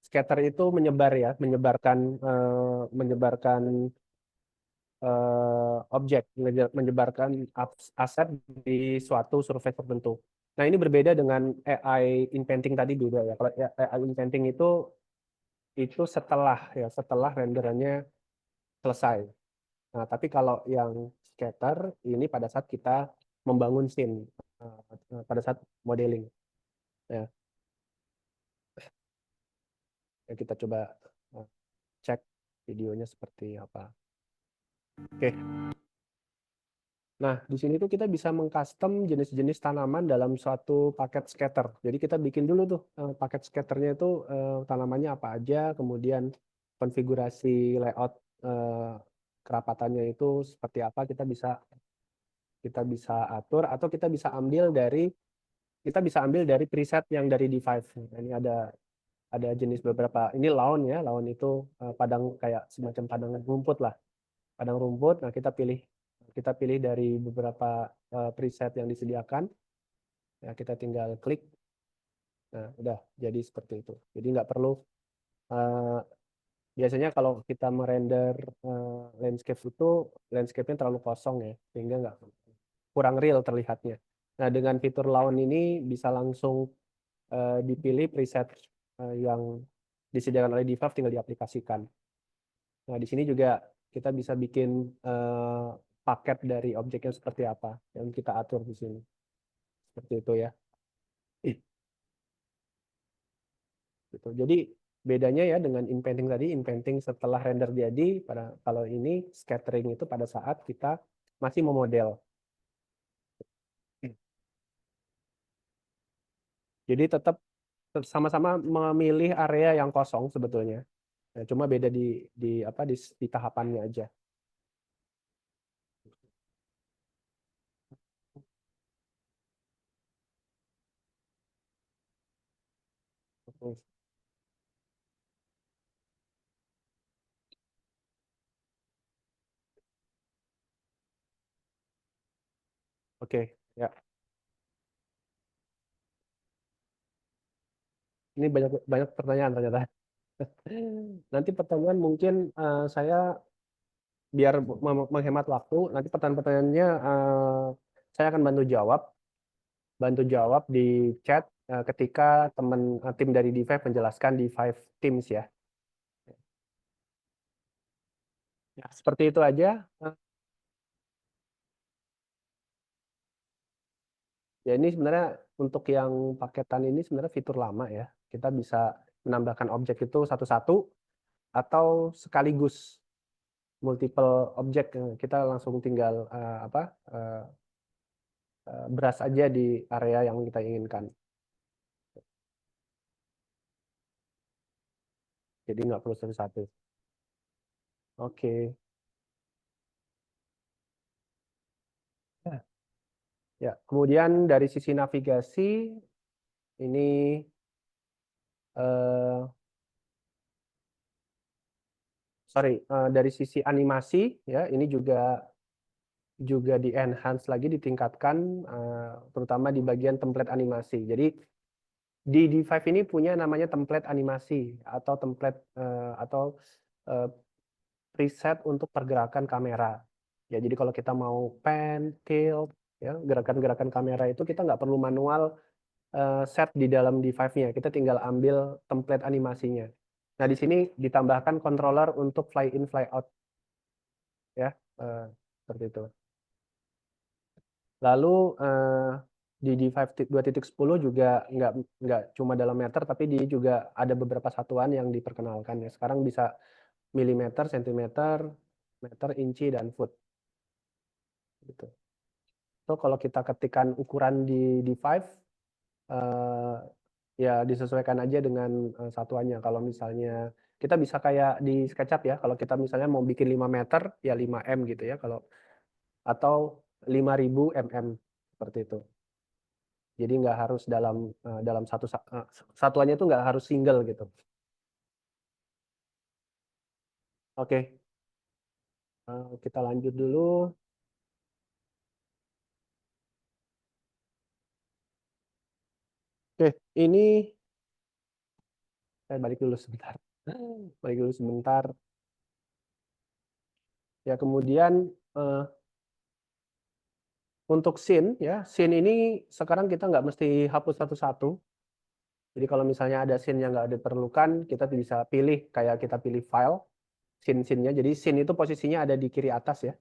scatter itu menyebar ya, menyebarkan objek, menyebarkan aset di suatu surface tertentu. Nah, ini berbeda dengan AI inpainting tadi juga ya. Kalau AI inpainting itu setelah renderannya selesai. Nah, tapi kalau yang scatter ini pada saat kita membangun scene, pada saat modeling. Ya, kita coba cek videonya seperti apa. Oke. Nah, di sini tuh kita bisa mengcustom jenis-jenis tanaman dalam suatu paket scatter. Jadi kita bikin dulu tuh paket scatternya itu tanamannya apa aja, kemudian konfigurasi layout kerapatannya itu seperti apa kita bisa atur, atau kita bisa ambil dari preset yang dari D5. Nah, ini ada jenis beberapa. Ini lawn ya, lawn itu padang kayak semacam padang rumput lah. Padang rumput. Nah, kita pilih dari beberapa preset yang disediakan. Ya, kita tinggal klik. Nah, udah jadi seperti itu. Jadi nggak perlu biasanya kalau kita merender landscape itu landscape-nya terlalu kosong ya, sehingga nggak kurang real terlihatnya. Nah, dengan fitur lawn ini bisa langsung dipilih preset yang disediakan oleh D5, tinggal diaplikasikan. Nah, di sini juga kita bisa bikin paket dari objeknya seperti apa yang kita atur di sini. Seperti itu ya. Gitu. Jadi bedanya ya dengan inpainting tadi, inpainting setelah render jadi, kalau ini scattering itu pada saat kita masih memodel. Jadi tetap sama-sama memilih area yang kosong sebetulnya. Ya, cuma beda di tahapannya aja. Oke, ya. Ini banyak pertanyaan ternyata. Nanti pertanyaan mungkin saya biar menghemat waktu, nanti pertanyaan-pertanyaannya saya akan bantu jawab di chat ketika tim dari D5 menjelaskan di 5 Teams ya. Ya, seperti itu aja. Ya ini sebenarnya untuk yang paketan ini sebenarnya fitur lama ya. Kita bisa menambahkan objek itu satu-satu atau sekaligus multiple objek. Kita langsung tinggal beras aja di area yang kita inginkan. Jadi nggak perlu satu-satu. Oke. Ya, kemudian dari sisi navigasi ini dari sisi animasi ya ini juga di enhance lagi, ditingkatkan terutama di bagian template animasi. Jadi di D5 ini punya namanya template animasi atau template atau preset untuk pergerakan kamera. Ya, jadi kalau kita mau pan, tilt, ya gerakan-gerakan kamera itu kita nggak perlu manual set di dalam D5-nya. Kita tinggal ambil template animasinya. Nah, di sini ditambahkan controller untuk fly in, fly out. Ya, seperti itu. Lalu di D5 2.10 juga nggak cuma dalam meter, tapi dia juga ada beberapa satuan yang diperkenalkan ya. Sekarang bisa milimeter, sentimeter, meter, inci, dan foot. Gitu. So kalau kita ketikkan ukuran di D5, ya disesuaikan aja dengan satuannya. Kalau misalnya kita bisa kayak di SketchUp ya, kalau kita misalnya mau bikin 5 meter, ya 5M gitu ya. Atau 5.000 mm seperti itu. Jadi nggak harus dalam satuannya itu nggak harus single gitu. Oke, kita lanjut dulu. Oke, ini saya balik dulu sebentar. Ya kemudian untuk scene ya, scene ini sekarang kita nggak mesti hapus satu-satu. Jadi kalau misalnya ada scene yang nggak diperlukan, kita bisa pilih kayak kita pilih file scene-nya. Jadi scene itu posisinya ada di kiri atas ya.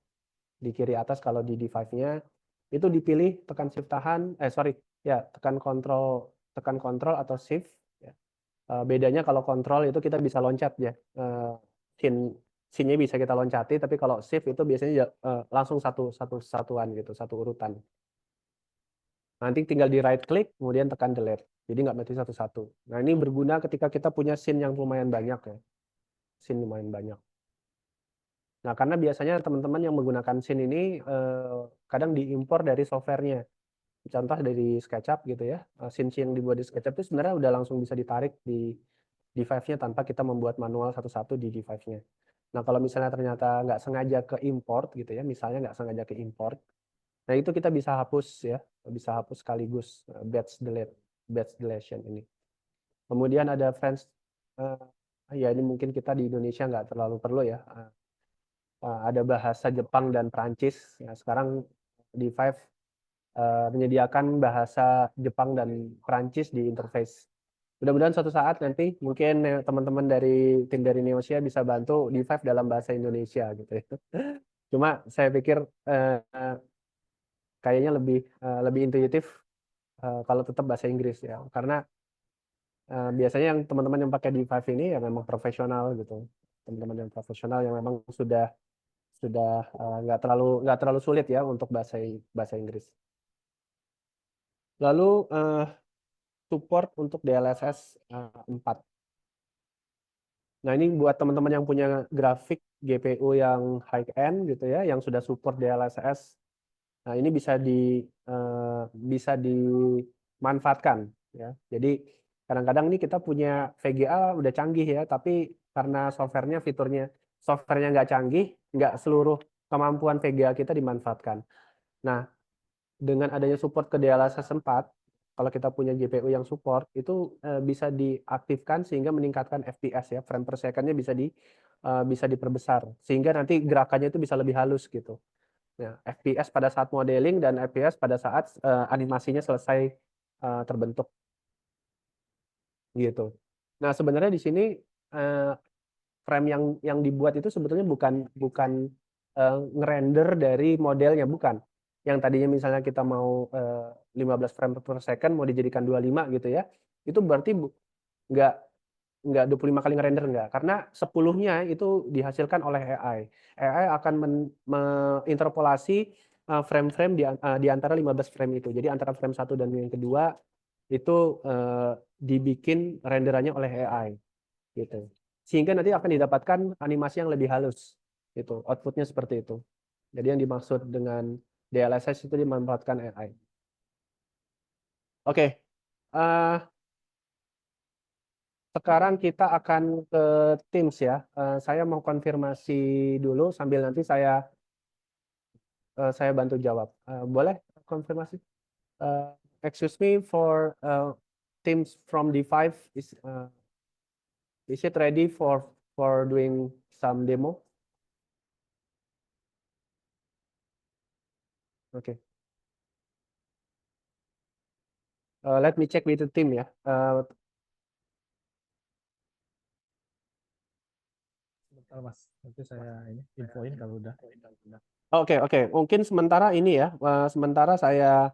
Di kiri atas kalau di D5-nya itu dipilih, tekan shift tahan, tekan kontrol atau shift. Ya. Bedanya kalau kontrol itu kita bisa loncat ya. Scene-nya bisa kita loncati, tapi kalau shift itu biasanya langsung satu satuan gitu, satu urutan. Nanti tinggal di right click, kemudian tekan delete. Jadi nggak mesti satu-satu. Nah ini berguna ketika kita punya scene yang lumayan banyak ya. Scene lumayan banyak. Nah karena biasanya teman-teman yang menggunakan scene ini kadang diimpor dari softwarenya. Contoh dari SketchUp gitu ya. Scene yang dibuat di SketchUp itu sebenarnya udah langsung bisa ditarik di D5-nya tanpa kita membuat manual satu-satu di D5-nya. Nah kalau misalnya ternyata nggak sengaja ke import gitu ya, misalnya nggak sengaja ke import, nah itu kita bisa hapus ya, bisa hapus sekaligus batch deletion ini. Kemudian ada friends, ya ini mungkin kita di Indonesia nggak terlalu perlu ya. Ada bahasa Jepang dan Perancis. Ya, sekarang D5 menyediakan bahasa Jepang dan Perancis di interface. Mudah-mudahan suatu saat nanti mungkin teman-teman dari tim dari Neosia bisa bantu D5 dalam bahasa Indonesia gitu ya. Cuma saya pikir kayaknya lebih intuitif kalau tetap bahasa Inggris ya, karena Biasanya yang teman-teman yang pakai D5 ini ya memang profesional gitu, teman-teman yang profesional yang memang sudah nggak terlalu sulit ya untuk bahasa Inggris. Lalu support untuk DLSS 4. Nah, ini buat teman-teman yang punya grafik GPU yang high end gitu ya, yang sudah support DLSS. Nah, ini bisa dimanfaatkan ya. Jadi kadang-kadang nih kita punya VGA udah canggih ya, tapi karena softwarenya nggak canggih, nggak seluruh kemampuan VGA kita dimanfaatkan. Nah, dengan adanya support ke DLSS 4, kalau kita punya GPU yang support, itu bisa diaktifkan sehingga meningkatkan FPS ya, frame per second-nya bisa diperbesar, sehingga nanti gerakannya itu bisa lebih halus gitu. Nah, FPS pada saat modeling dan FPS pada saat animasinya selesai terbentuk gitu. Nah, sebenarnya di sini frame yang dibuat itu sebetulnya bukan ngerender dari modelnya, bukan. Yang tadinya misalnya kita mau 15 frame per second mau dijadikan 25 gitu ya. Itu berarti nggak 25 kali ngerender enggak, karena 10-nya itu dihasilkan oleh AI. AI akan menginterpolasi frame-frame di antara 15 frame itu. Jadi antara frame 1 dan yang kedua itu dibikin renderannya oleh AI gitu. Sehingga nanti akan didapatkan animasi yang lebih halus. Gitu. Outputnya seperti itu. Jadi yang dimaksud dengan DLSS itu dimanfaatkan AI. Oke. Sekarang kita akan ke Teams ya. Saya mau konfirmasi dulu sambil nanti saya bantu jawab. Boleh konfirmasi? Excuse me for Teams from D5 is it ready for doing some demo? Okay. Let me check with the team ya. Sebentar Mas, nanti saya infoin kalau udah. Oke. Mungkin sementara ini ya. Sementara saya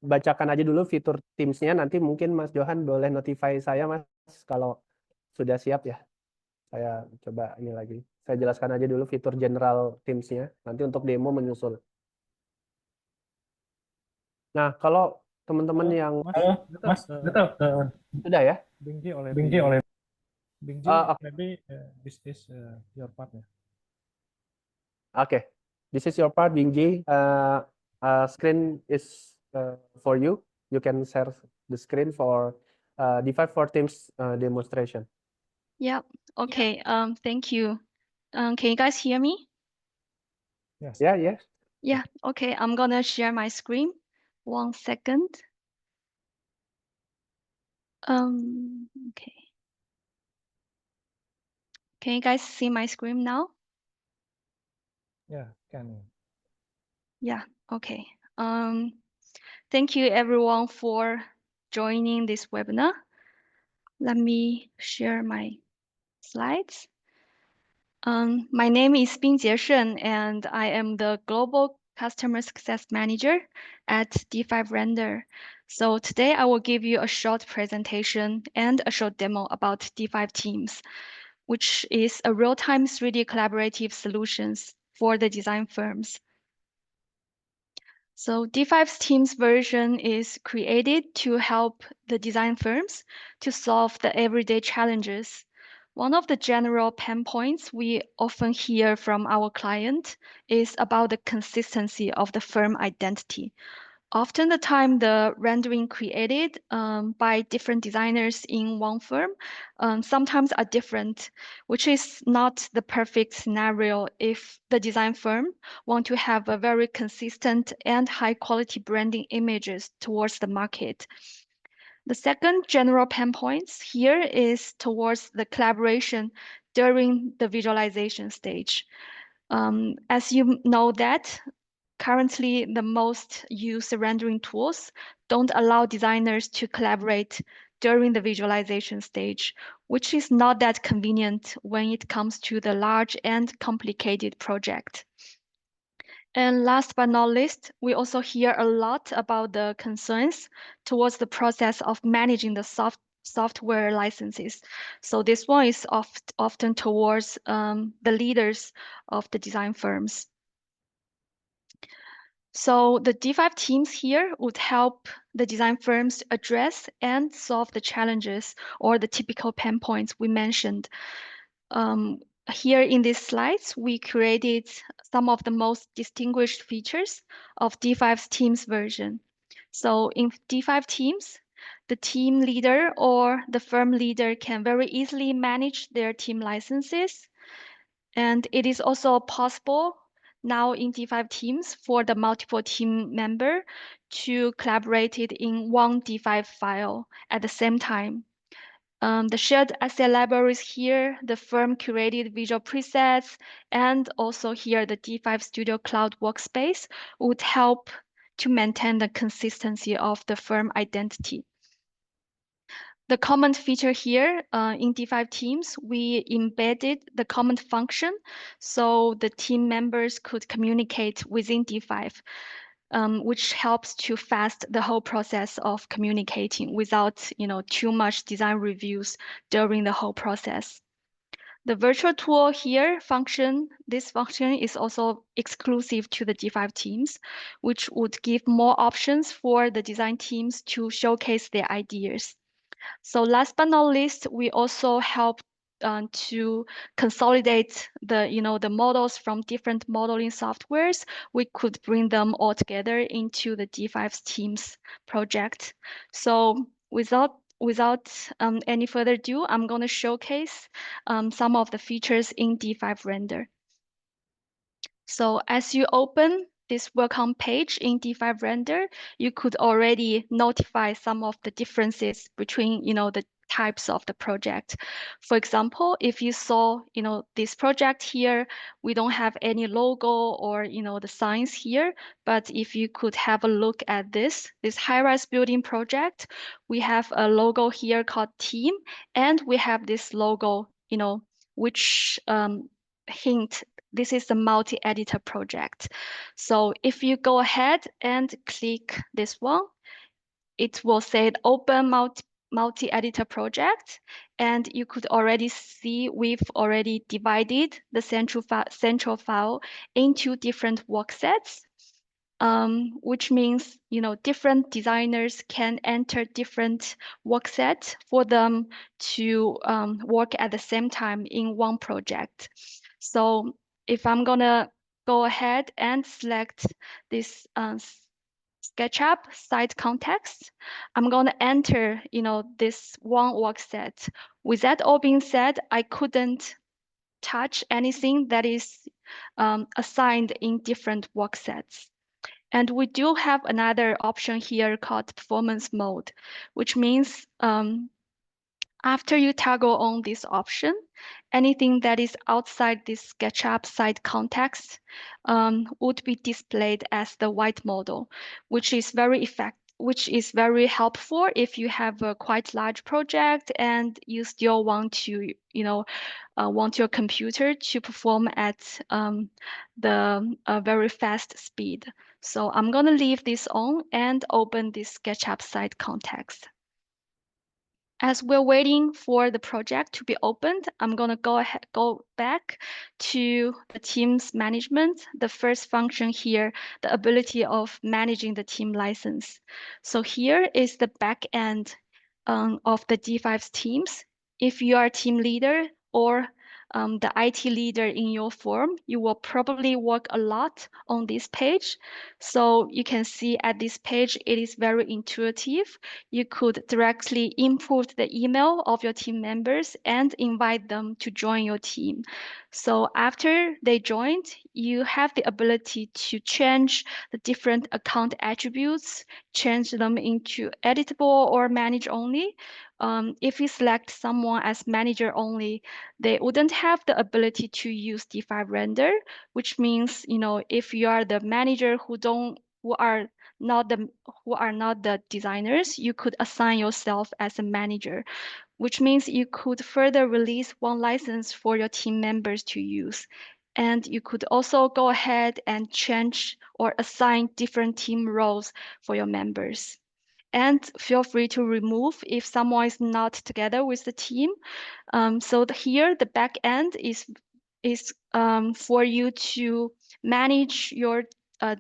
bacakan aja dulu fitur Teams-nya. Nanti mungkin Mas Johan boleh notify saya Mas kalau sudah siap ya. Saya coba ini lagi. Saya jelaskan aja dulu fitur general Teams-nya. Nanti untuk demo menyusul. Nah, kalau teman-teman yang Mas, sudah ya. Bingji oleh Bingji, Okay. maybe this is your part ya. Okay, this is your part, Bingji. Screen is for you. You can share the screen for D5 for Teams demonstration. Yeah. Okay. Thank you. Can you guys hear me? Yes. Yeah. Yeah. Okay. I'm gonna share my screen. 1 second. Okay. Can you guys see my screen now? Yeah, can. Yeah. Okay. Thank you everyone for joining this webinar. Let me share my slides. My name is Bingjie Shen, and I am the Global Customer Success Manager at D5 Render. So today I will give you a short presentation and a short demo about D5 Teams, which is a real-time 3D collaborative solutions for the design firms. So D5's Teams version is created to help the design firms to solve the everyday challenges. One of the general pain points we often hear from our client is about the consistency of the firm identity. Often the time the rendering created by different designers in one firm sometimes are different, which is not the perfect scenario if the design firm want to have a very consistent and high quality branding images towards the market. The second general pain points here is towards the collaboration during the visualization stage. As you know that currently the most used rendering tools don't allow designers to collaborate during the visualization stage, which is not that convenient when it comes to the large and complicated project. And last but not least, we also hear a lot about the concerns towards the process of managing the software licenses. So this one is often towards the leaders of the design firms. So the D5 teams here would help the design firms address and solve the challenges or the typical pain points we mentioned. Here in these slides, we created some of the most distinguished features of D5's Teams version. So in D5 Teams, the team leader or the firm leader can very easily manage their team licenses. And it is also possible now in D5 Teams for the multiple team member to collaborate it in one D5 file at the same time. The shared asset libraries here, the firm curated visual presets, and also here the D5 Studio Cloud workspace would help to maintain the consistency of the firm identity. The comment feature here in D5 Teams, we embedded the comment function so the team members could communicate within D5. Which helps to fast the whole process of communicating without, too much design reviews during the whole process. The virtual tool here this function is also exclusive to the D5 teams, which would give more options for the design teams to showcase their ideas. So last but not least, we also help to consolidate the models from different modeling softwares. We could bring them all together into the D5 Teams project. So without any further ado, I'm going to showcase some of the features in D5 Render. So as you open this welcome page in D5 Render, you could already notify some of the differences between, the types of the project. For example, if you saw, this project here, we don't have any logo or, the signs here. But if you could have a look at this high-rise building project, we have a logo here called Team, and we have this logo, which hint this is a multi-editor project. So if you go ahead and click this one, it will say open multi-editor project. And you could already see we've already divided the central file into different work sets. Which means, different designers can enter different work sets for them to work at the same time in one project. So if I'm gonna go ahead and select this SketchUp site context, I'm gonna enter, this one work set. With that all being said, I couldn't touch anything that is assigned in different work sets. And we do have another option here called performance mode, which means after you toggle on this option, anything that is outside this SketchUp site context would be displayed as the white model, which is very helpful if you have a quite large project and you still want to, want your computer to perform at the very fast speed. So I'm going to leave this on and open this SketchUp site context. As we're waiting for the project to be opened, I'm going to go back to the team's management. The first function here, the ability of managing the team license. So here is the back end of the D5's teams. If you are a team leader or the IT leader in your firm, you will probably work a lot on this page. So you can see at this page, it is very intuitive. You could directly input the email of your team members and invite them to join your team. So after they joined, you have the ability to change the different account attributes, change them into editable or manage only. If you select someone as manager only, they wouldn't have the ability to use D5 Render, which means, if you are the manager who are not the designers, you could assign yourself as a manager, which means you could further release one license for your team members to use. And you could also go ahead and change or assign different team roles for your members. And feel free to remove if someone is not together with the team. So here, the back end is for you to manage your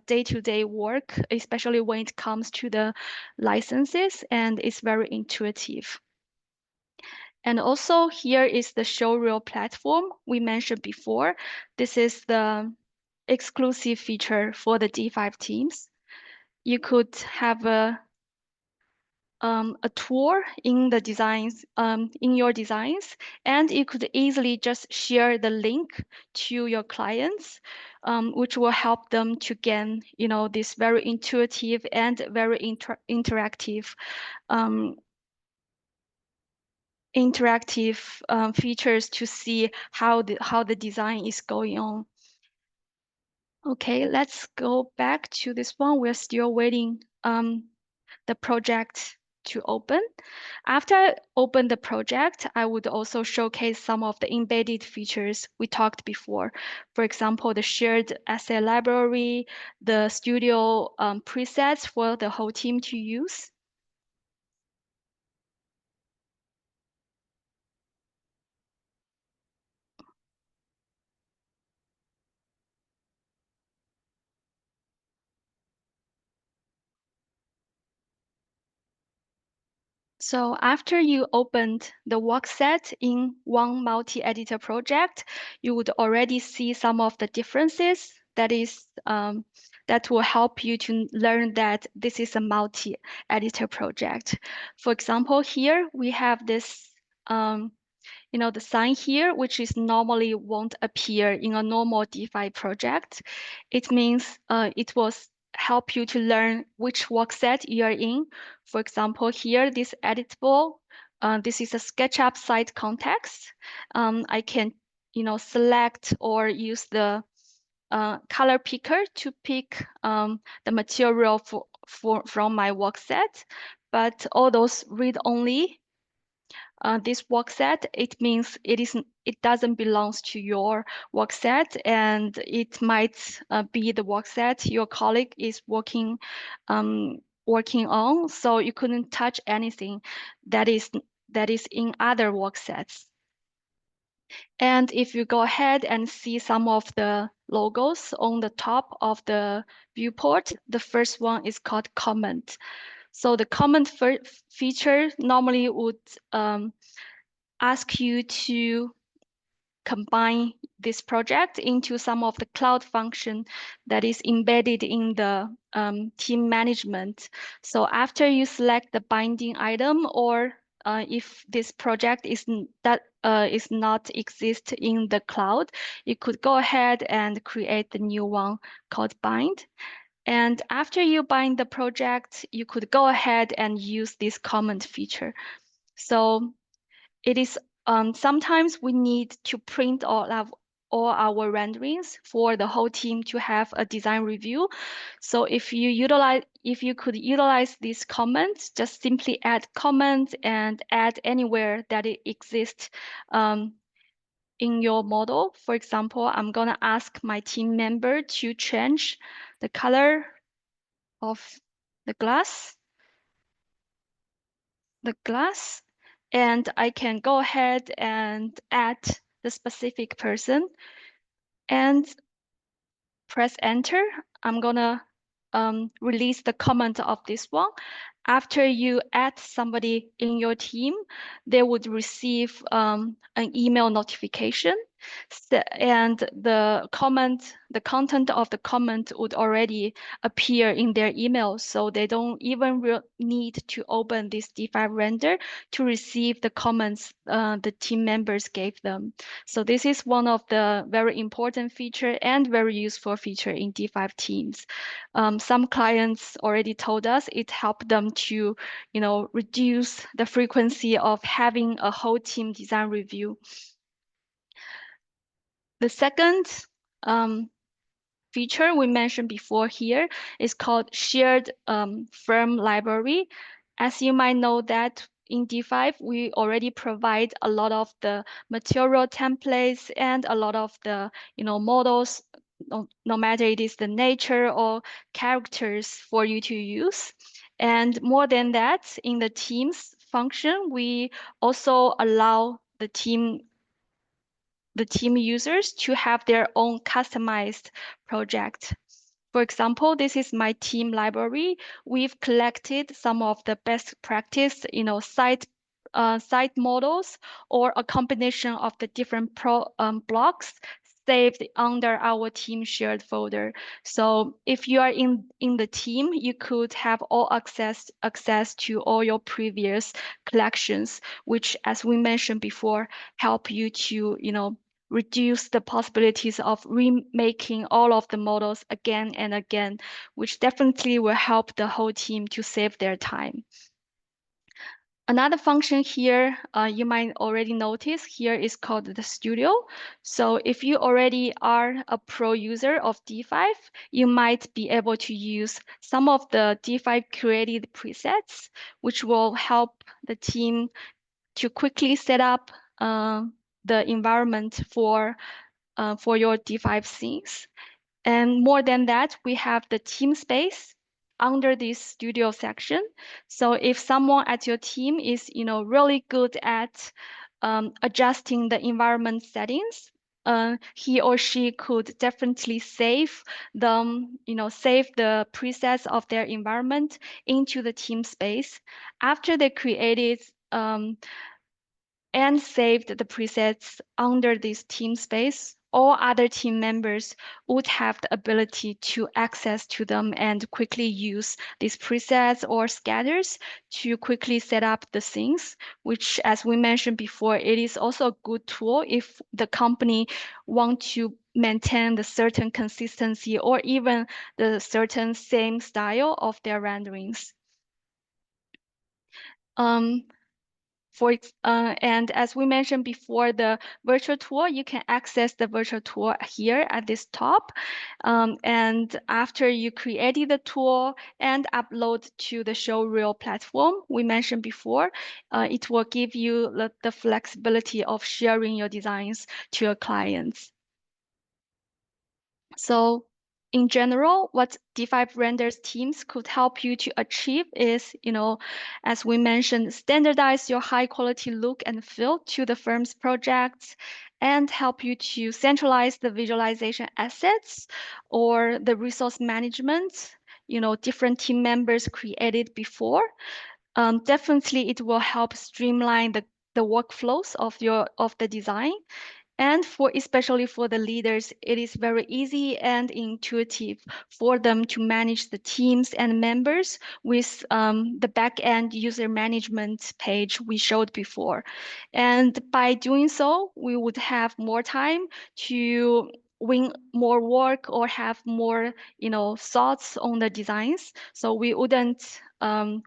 day-to-day work, especially when it comes to the licenses, and it's very intuitive. And also here is the Showreel platform we mentioned before. This is the exclusive feature for the D5 teams. You could have a tour in the designs, in your designs, and you could easily just share the link to your clients, which will help them to gain, this very intuitive and very interactive features to see how the design is going on. Okay, let's go back to this one. We're still waiting the project to open. After I open the project, I would also showcase some of the embedded features we talked before. For example, the shared asset library, the studio presets for the whole team to use. So after you opened the workset in one multi-editor project, you would already see some of the differences that will help you to learn that this is a multi-editor project. For example, here we have this, the sign here, which is normally won't appear in a normal D5 project. It means it was help you to learn which workset you are in. For example, here, this editable, this is a SketchUp site context. I can, select or use the color picker to pick the material from my workset. But all those read-only, this workset, it means it doesn't belong to your workset, and it might be the workset your colleague is working on, so you couldn't touch anything that is in other worksets. And if you go ahead and see some of the logos on the top of the viewport, the first one is called comment. So the comment feature normally would ask you to combine this project into some of the cloud function that is embedded in the team management. So after you select the binding item, or if this project is not exist in the cloud, you could go ahead and create the new one called bind. And after you bind the project, you could go ahead and use this comment feature. So it is sometimes we need to print all our renderings for the whole team to have a design review. So if you could utilize these comments, just simply add comments and add anywhere that it exists in your model. For example, I'm gonna ask my team member to change the color of the glass. And I can go ahead and add the specific person and press enter. I'm gonna release the comment of this one. After you add somebody in your team, they would receive an email notification, and the content of the comment would already appear in their email, so they don't even need to open this D5 render to receive the comments the team members gave them. So this is one of the very important feature and very useful feature in D5 teams. Some clients already told us it helped them to, reduce the frequency of having a whole team design review. The second feature we mentioned before here is called shared firm library. As you might know that in D5, we already provide a lot of the material templates and a lot of the models, no matter it is the nature or characters for you to use. And more than that, in the teams function, we also allow the team users to have their own customized project. For example, this is my team library. We've collected some of the best practice, site models or a combination of the different blocks saved under our team shared folder. So if you are in the team, you could have all access to all your previous collections, which, as we mentioned before, help you to reduce the possibilities of remaking all of the models again and again, which definitely will help the whole team to save their time. Another function here you might already notice here is called the studio. So if you already are a pro user of D5, you might be able to use some of the D5 created presets, which will help the team to quickly set up the environment for your D5 scenes. And more than that, we have the team space under this studio section. So if someone at your team is really good at adjusting the environment settings, he or she could definitely save them, save the presets of their environment into the team space. After they created and saved the presets under this team space, all other team members would have the ability to access to them and quickly use these presets or scatters to quickly set up the scenes, which, as we mentioned before, it is also a good tool if the company want to maintain the certain consistency or even the certain same style of their renderings. And as we mentioned before, the virtual tour, you can access the virtual tour here at this top. And after you created the tour and upload to the Showreel platform we mentioned before, it will give you the flexibility of sharing your designs to your clients. So in general, what D5 renders teams could help you to achieve is, as we mentioned, standardize your high quality look and feel to the firm's projects and help you to centralize the visualization assets or the resource management, different team members created before. Definitely it will help streamline the workflows of the design. And especially for the leaders, it is very easy and intuitive for them to manage the teams and members with the back-end user management page we showed before. And by doing so, we would have more time to win more work or have more, thoughts on the designs. So we wouldn't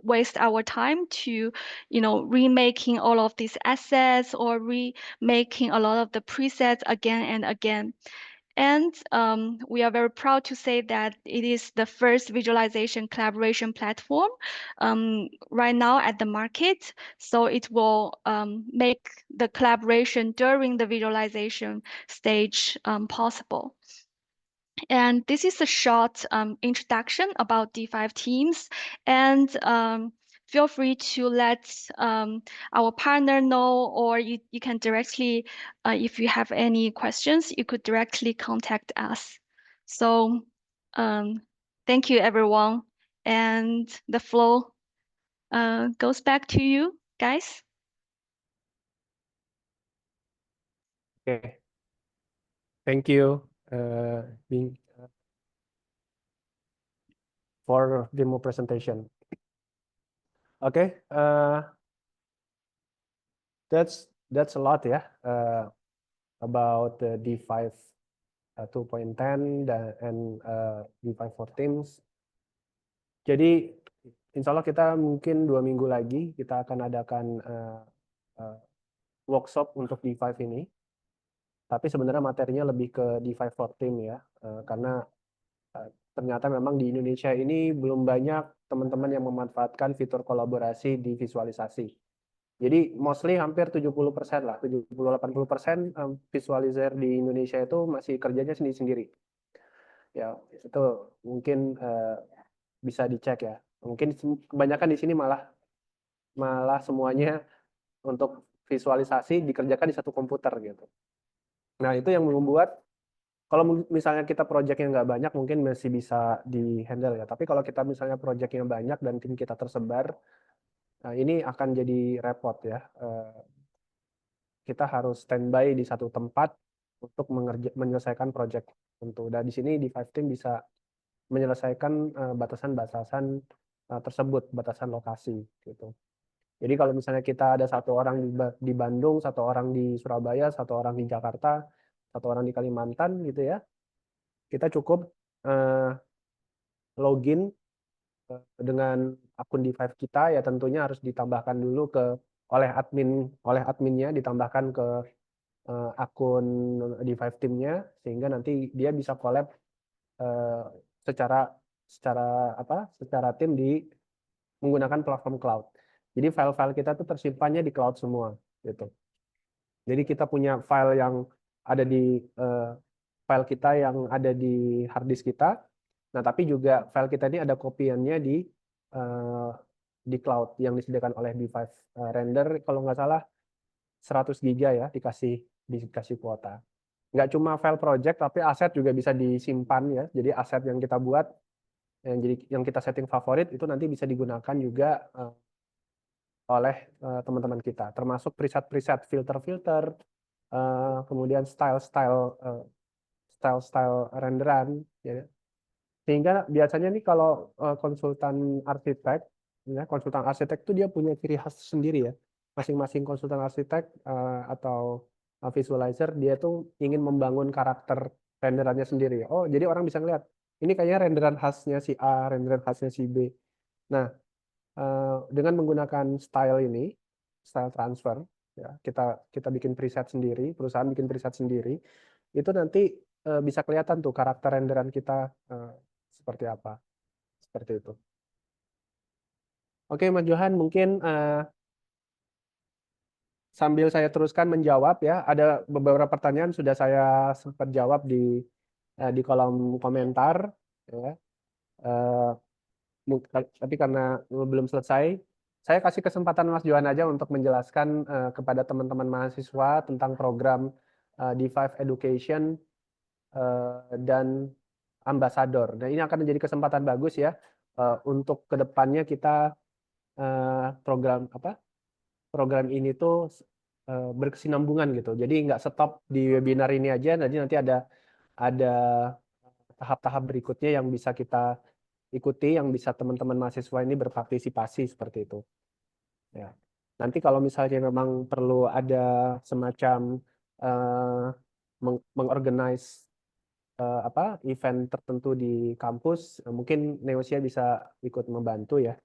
waste our time to, remaking all of these assets or remaking a lot of the presets again and again. And we are very proud to say that it is the first visualization collaboration platform right now at the market. So it will make the collaboration during the visualization stage possible. And this is a short introduction about D5 teams. And feel free to let our partner know, or you can directly, if you have any questions, you could directly contact us. So thank you, everyone. And the floor goes back to you, guys. Okay. Thank you, for demo presentation. Okay, that's a lot ya, about the D5 2.10 and D5 for Teams. Jadi insya Allah kita mungkin 2 minggu lagi kita akan adakan workshop untuk D5 ini. Tapi sebenarnya materinya lebih ke D5 for Team ya, karena ternyata memang di Indonesia ini belum banyak teman-teman yang memanfaatkan fitur kolaborasi di visualisasi. Jadi mostly hampir 70% lah, 70-80% visualizer di Indonesia itu masih kerjanya sendiri-sendiri. Ya, itu mungkin bisa dicek ya. Mungkin kebanyakan di sini malah semuanya untuk visualisasi dikerjakan di satu komputer gitu. Nah, itu yang membuat kalau misalnya kita project yang nggak banyak mungkin masih bisa di-handle ya. Tapi kalau kita misalnya project yang banyak dan tim kita tersebar, ini akan jadi repot ya. Kita harus standby di satu tempat untuk menyelesaikan project tentu. Dan di sini di Five Team bisa menyelesaikan batasan-batasan tersebut, batasan lokasi gitu. Jadi kalau misalnya kita ada satu orang di Bandung, satu orang di Surabaya, satu orang di Jakarta, satu orang di Kalimantan gitu ya, kita cukup login dengan akun Five kita ya tentunya harus ditambahkan dulu oleh adminnya ditambahkan ke akun Five Team-nya sehingga nanti dia bisa collab secara tim menggunakan platform cloud. Jadi file-file kita tuh tersimpannya di cloud semua gitu. Jadi kita punya file yang ada di file kita yang ada di hard disk kita. Nah, tapi juga file kita ini ada kopiannya di cloud yang disediakan oleh D5 Render kalau nggak salah 100 GB ya dikasih kuota. Nggak cuma file project tapi aset juga bisa disimpan ya. Jadi aset yang kita buat yang kita setting favorit itu nanti bisa digunakan juga oleh teman-teman kita, termasuk preset-preset, filter-filter, kemudian style-style renderan. Ya. Sehingga biasanya nih kalau konsultan arsitek itu dia punya ciri khas sendiri ya. Masing-masing konsultan arsitek atau visualizer dia tuh ingin membangun karakter renderannya sendiri. Oh, jadi orang bisa ngeliat ini kayaknya renderan khasnya si A, renderan khasnya si B. Nah, dengan menggunakan style transfer, ya, kita bikin preset sendiri, perusahaan bikin preset sendiri, itu nanti bisa kelihatan tuh karakter renderan kita seperti apa, seperti itu. Oke, Mas Johan, mungkin sambil saya teruskan menjawab ya, ada beberapa pertanyaan sudah saya sempat jawab di kolom komentar, ya. Tapi karena belum selesai, saya kasih kesempatan Mas Johan aja untuk menjelaskan kepada teman-teman mahasiswa tentang program D5 Education dan Ambassador. Nah, ini akan menjadi kesempatan bagus ya untuk kedepannya kita program ini tuh berkesinambungan gitu. Jadi nggak stop di webinar ini aja, nanti ada tahap-tahap berikutnya yang bisa kita ikuti, yang bisa teman-teman mahasiswa ini berpartisipasi seperti itu. Ya. Nanti kalau misalnya memang perlu ada semacam mengorganize event tertentu di kampus, mungkin Neosia bisa ikut membantu ya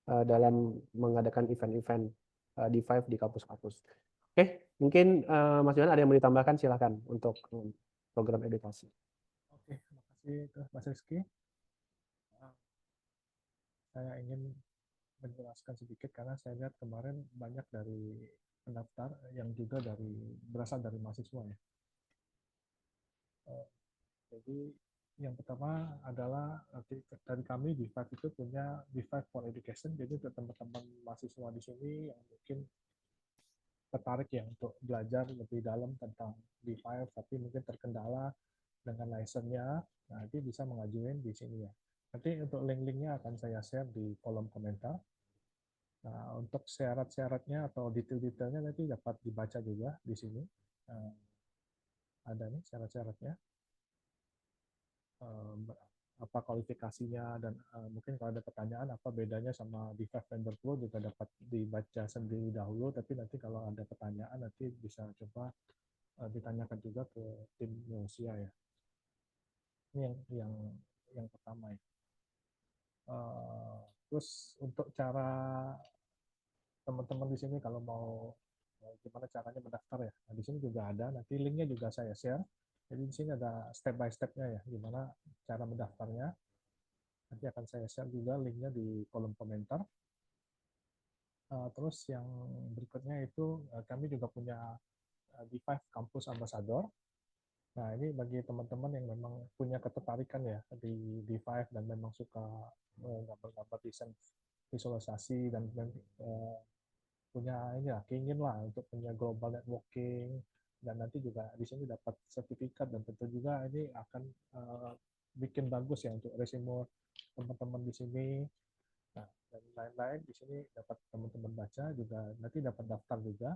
dalam mengadakan event-event D5 di kampus-kampus. Oke, mungkin Mas Johan ada yang mau ditambahkan, silakan untuk program edukasi. Oke, terima kasih Mas Rizky. Saya ingin menjelaskan sedikit karena saya lihat kemarin banyak dari pendaftar yang juga berasal dari mahasiswa ya. Jadi yang pertama adalah dari kami D5 itu punya D5 for Education. Jadi untuk teman-teman mahasiswa di sini yang mungkin tertarik ya untuk belajar lebih dalam tentang D5 tapi mungkin terkendala dengan license-nya, nanti bisa mengajuin di sini ya. Nanti untuk link-linknya akan saya share di kolom komentar. Nah, untuk syarat-syaratnya atau detail-detailnya nanti dapat dibaca juga di sini. Ada nih syarat-syaratnya. Apa kualifikasinya dan mungkin kalau ada pertanyaan apa bedanya sama D5 Vendor Pro juga dapat dibaca sendiri dahulu, tapi nanti kalau ada pertanyaan nanti bisa coba ditanyakan juga ke tim Neosia ya. Ini yang pertama ya. Terus untuk cara teman-teman di sini kalau mau gimana caranya mendaftar ya. Nah, di sini juga ada, nanti linknya juga saya share. Jadi di sini ada step by step-nya ya, gimana cara mendaftarnya. Nanti akan saya share juga linknya di kolom komentar. Terus yang berikutnya itu kami juga punya D5 Campus Ambassador. Nah, ini bagi teman-teman yang memang punya ketertarikan ya di D5 dan memang suka gambar-gambar desain visualisasi dan punya ini ya, keinginan lah untuk punya global networking, dan nanti juga di sini dapat sertifikat, dan tentu juga ini akan bikin bagus ya untuk resume teman-teman di sini. Nah, dan lain-lain di sini dapat teman-teman baca juga, nanti dapat daftar juga.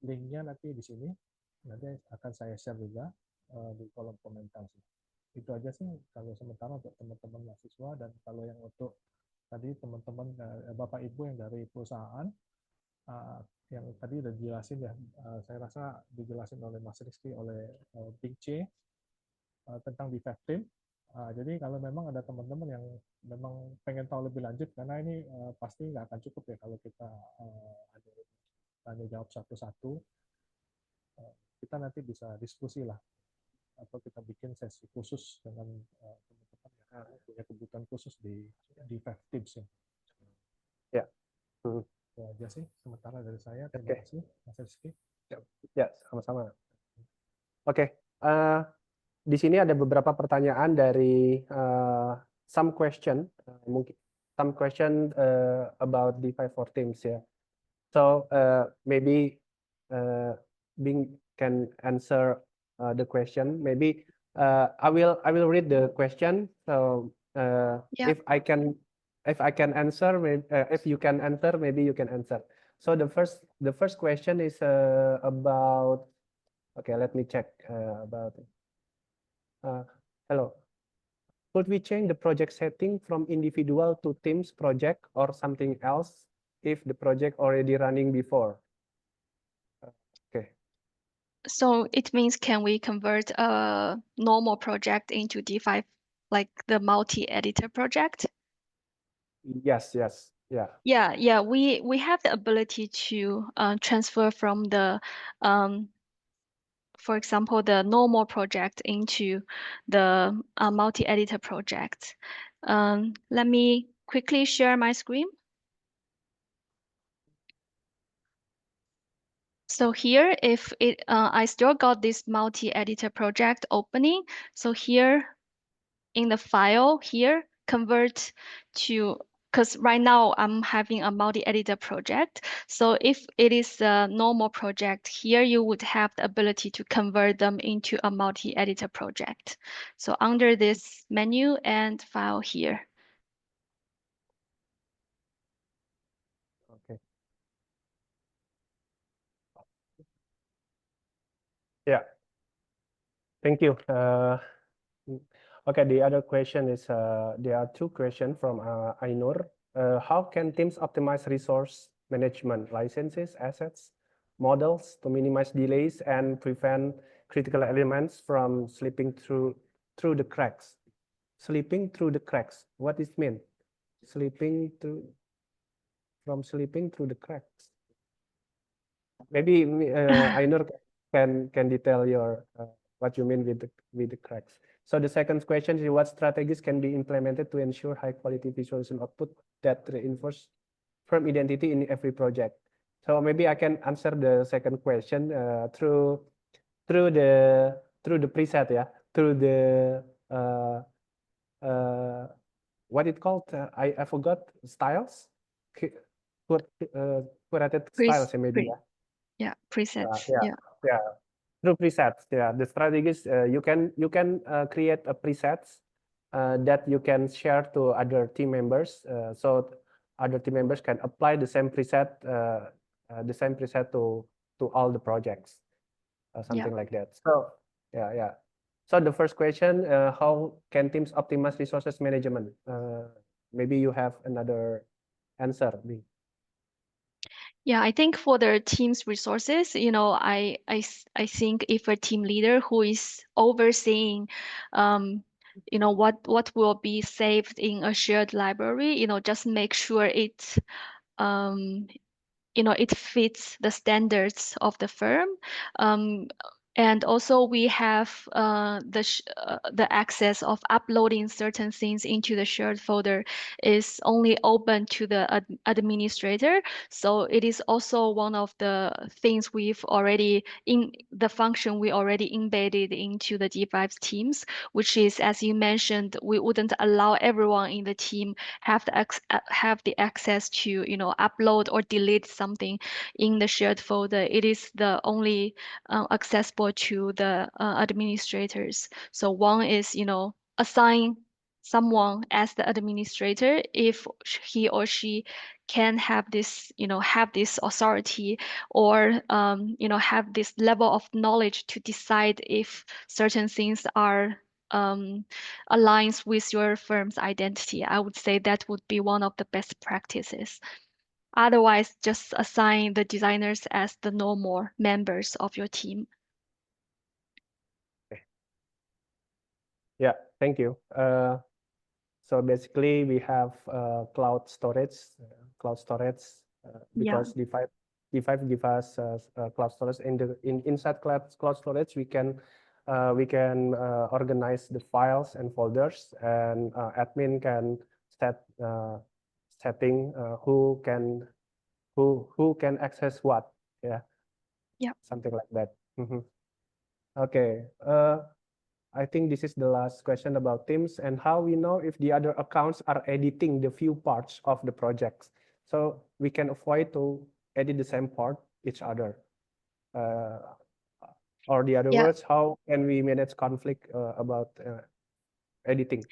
Linknya nanti di sini, nanti akan saya share juga di kolom komentar sih. Itu aja sih kalau sementara untuk teman-teman mahasiswa, dan kalau yang untuk tadi teman-teman Bapak Ibu yang dari perusahaan yang tadi udah dijelasin ya, saya rasa dijelasin oleh Mas Rizky, oleh Bing C tentang D5 Team. Jadi kalau memang ada teman-teman yang memang pengen tahu lebih lanjut, karena ini pasti nggak akan cukup ya kalau kita tanya jawab satu-satu, kita nanti bisa diskusi lah, atau kita bikin sesi khusus dengan teman-teman yang punya kebutuhan khusus di D5 Teams ya. Ya. Itu aja sih sementara dari saya. Terima kasih Mas Rizky. Ya, sama-sama. Oke, di sini ada beberapa pertanyaan dari some question, mungkin some question about D5 for Teams ya. So maybe Bing can answer the question. Maybe I will read the question. So Yeah. if I can answer, if you can answer, maybe you can answer. So the first question is about. Okay, let me check about it. Hello. Could we change the project setting from individual to teams project or something else if the project already running before? Okay. So it means, can we convert a normal project into D5, like the multi-editor project? Yes, yeah. Yeah. We have the ability to transfer from the for example, the normal project into the multi-editor project. Let me quickly share my screen. So here, if I still got this multi-editor project opening, so here in the file here, convert to, because right now I'm having a multi-editor project. So if it is a normal project, here you would have the ability to convert them into a multi-editor project. So under this menu and file here. Okay. Yeah. Thank you. Okay, the other question is, there are two questions from Ainur. How can teams optimize resource management, licenses, assets, models to minimize delays and prevent critical elements from slipping through the cracks? Slipping through the cracks. What does it mean? Slipping through the cracks. Maybe Ainur can detail your what you mean with the cracks. So the second question is, what strategies can be implemented to ensure high quality visualization output that reinforce firm identity in every project? So maybe I can answer the second question through the preset, yeah, through the what it called? I forgot, styles, curated styles, maybe. Yeah, presets. Yeah. Through presets, yeah. The strategy is you can create a presets that you can share to other team members, so other team members can apply the same preset to all the projects, something like that. So yeah. So the first question, how can teams optimize resources management? Maybe you have another answer, Bing. Yeah, I think for the team's resources, I think if a team leader who is overseeing, what will be saved in a shared library, just make sure it, it fits the standards of the firm. And also we have the access of uploading certain things into the shared folder is only open to the administrator. So it is also one of the things we've already in the function we already embedded into the D5 teams, which is, as you mentioned, we wouldn't allow everyone in the team have the access to, you know, upload or delete something in the shared folder. It is the only accessible to the administrators. So one is, you know, assign someone as the administrator if he or she can have this, you know, have this authority or, you know, have this level of knowledge to decide if certain things are aligns with your firm's identity. I would say that would be one of the best practices. Otherwise, just assign the designers as the normal members of your team. Yeah, thank you. So basically, we have cloud storage, because D5 give us cloud storage. Inside cloud storage, we can organize the files and folders, and admin can set setting who can access what. Yeah, something like that. Okay. I think this is the last question about Teams and how we know if the other accounts are editing the few parts of the projects. So we can avoid to edit the same part each other. Or the other words, how can we manage conflict about editing?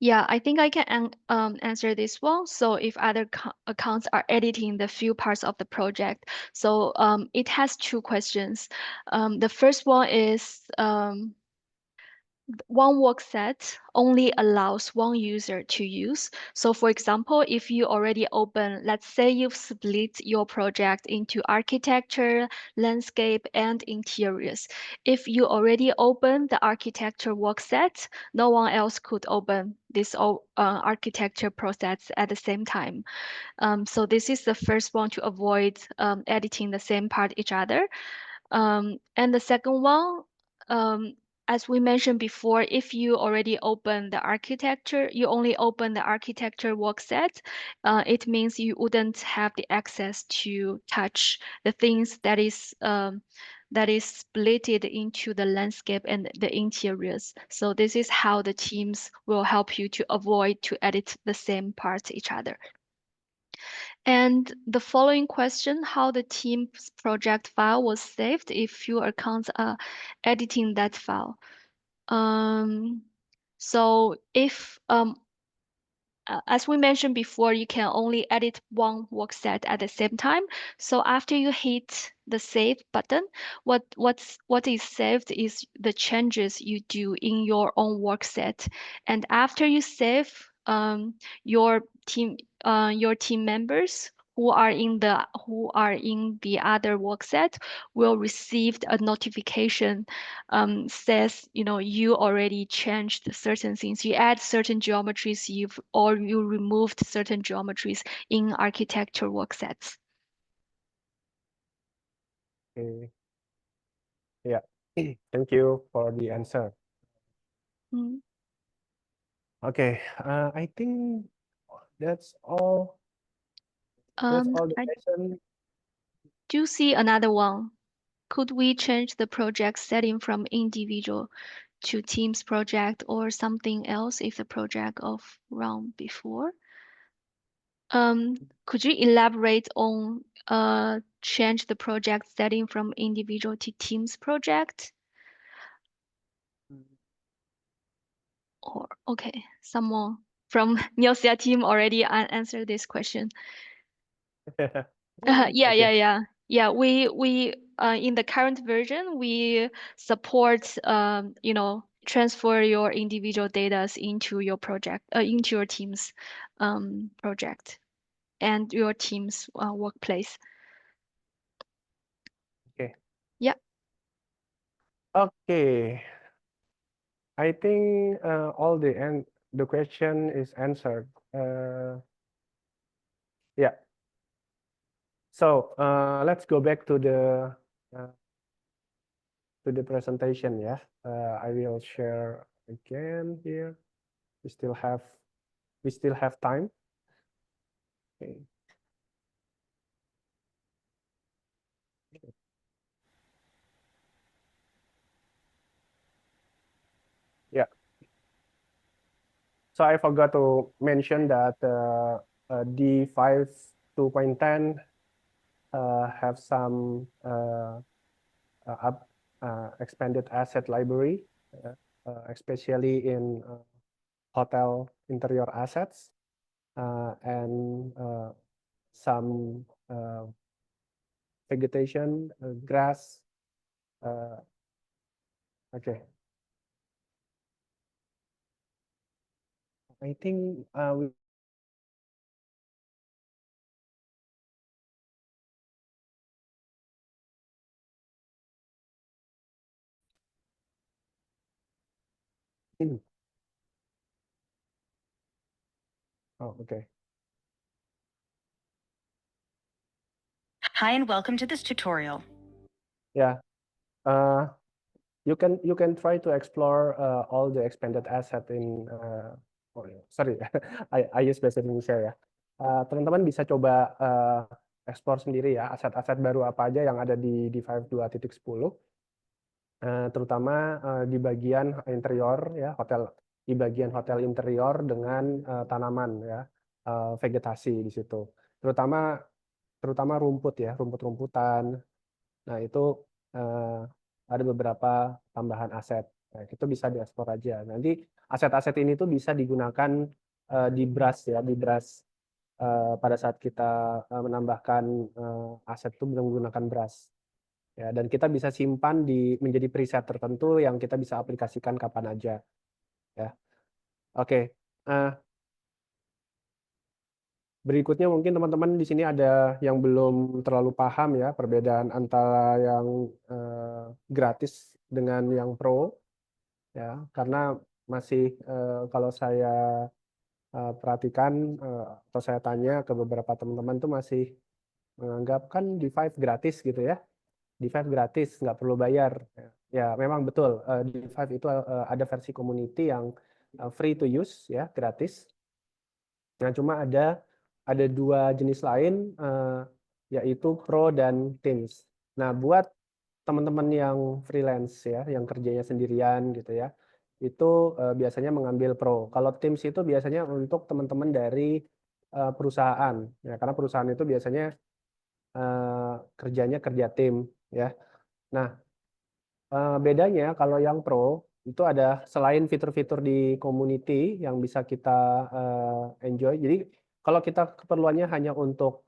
Yeah, I think I can answer this one. So if other accounts are editing the few parts of the project, so it has two questions. The first one is one work set only allows one user to use. So for example, if you already open, let's say you've split your project into architecture, landscape, and interiors. If you already open the architecture work set, no one else could open this architecture process at the same time. So this is the first one to avoid editing the same part each other. And the second one, as we mentioned before, if you already open the architecture, you only open the architecture work set, it means you wouldn't have the access to touch the things that is splitted into the landscape and the interiors. So this is how the teams will help you to avoid to edit the same parts each other. And the following question, how the team's project file was saved if few accounts are editing that file. So if, as we mentioned before, you can only edit one work set at the same time. So after you hit the save button, what is saved is the changes you do in your own work set. And after you save, your team members who are in the other work set will receive a notification says, you know, you already changed certain things, you add certain geometries, you removed certain geometries in architecture work sets. Okay. Yeah, thank you for the answer. Okay, I think that's all. That's all the questions. Do you see another one? Could we change the project setting from individual to teams project or something else if the project of run before? Could you elaborate on change the project setting from individual to teams project? Or okay, someone from Neosia team already answered this question. Yeah. We in the current version we support you know, transfer your individual data into your project into your team's project and your team's workplace. Okay. Yeah. Okay. I think all the question is answered. Yeah. So let's go back to the to the presentation ya. I will share again here. We still have time. Okay. Yeah. So I forgot to mention that D5 2.10 have some expanded asset library, especially in hotel interior assets and some vegetation, grass. Okay. I think we Oh, okay. Hi, and welcome to this tutorial. Yeah. You can try to explore all the expanded asset in sorry, I use bahasa Indonesia ya. Teman-teman bisa coba explore sendiri ya aset-aset baru apa aja yang ada di D5 2.10. Terutama di bagian interior ya, di bagian hotel interior dengan tanaman ya, vegetasi di situ. Terutama rumput ya, rumput-rumputan. Nah, itu ada beberapa tambahan aset. Nah, itu bisa dieksplor aja. Nanti aset-aset ini tuh bisa digunakan di brush ya, di brush pada saat kita menambahkan aset itu menggunakan brush. Ya, dan kita bisa simpan menjadi preset tertentu yang kita bisa aplikasikan kapan aja. Ya, oke. Berikutnya mungkin teman-teman di sini ada yang belum terlalu paham ya perbedaan antara yang gratis dengan yang pro ya, karena masih kalau saya perhatikan atau saya tanya ke beberapa teman-teman tuh masih menganggap kan D5 gratis gitu ya. D5 gratis, nggak perlu bayar. Ya, memang betul. D5 itu ada versi community yang free to use ya, gratis. Nah, cuma ada dua jenis lain, yaitu Pro dan Teams. Nah, buat teman-teman yang freelance ya, yang kerjanya sendirian gitu ya, itu biasanya mengambil Pro. Kalau Teams itu biasanya untuk teman-teman dari perusahaan, ya, karena perusahaan itu biasanya kerjanya kerja tim ya. Nah, bedanya kalau yang Pro itu ada selain fitur-fitur di community yang bisa kita enjoy. Jadi kalau kita keperluannya hanya untuk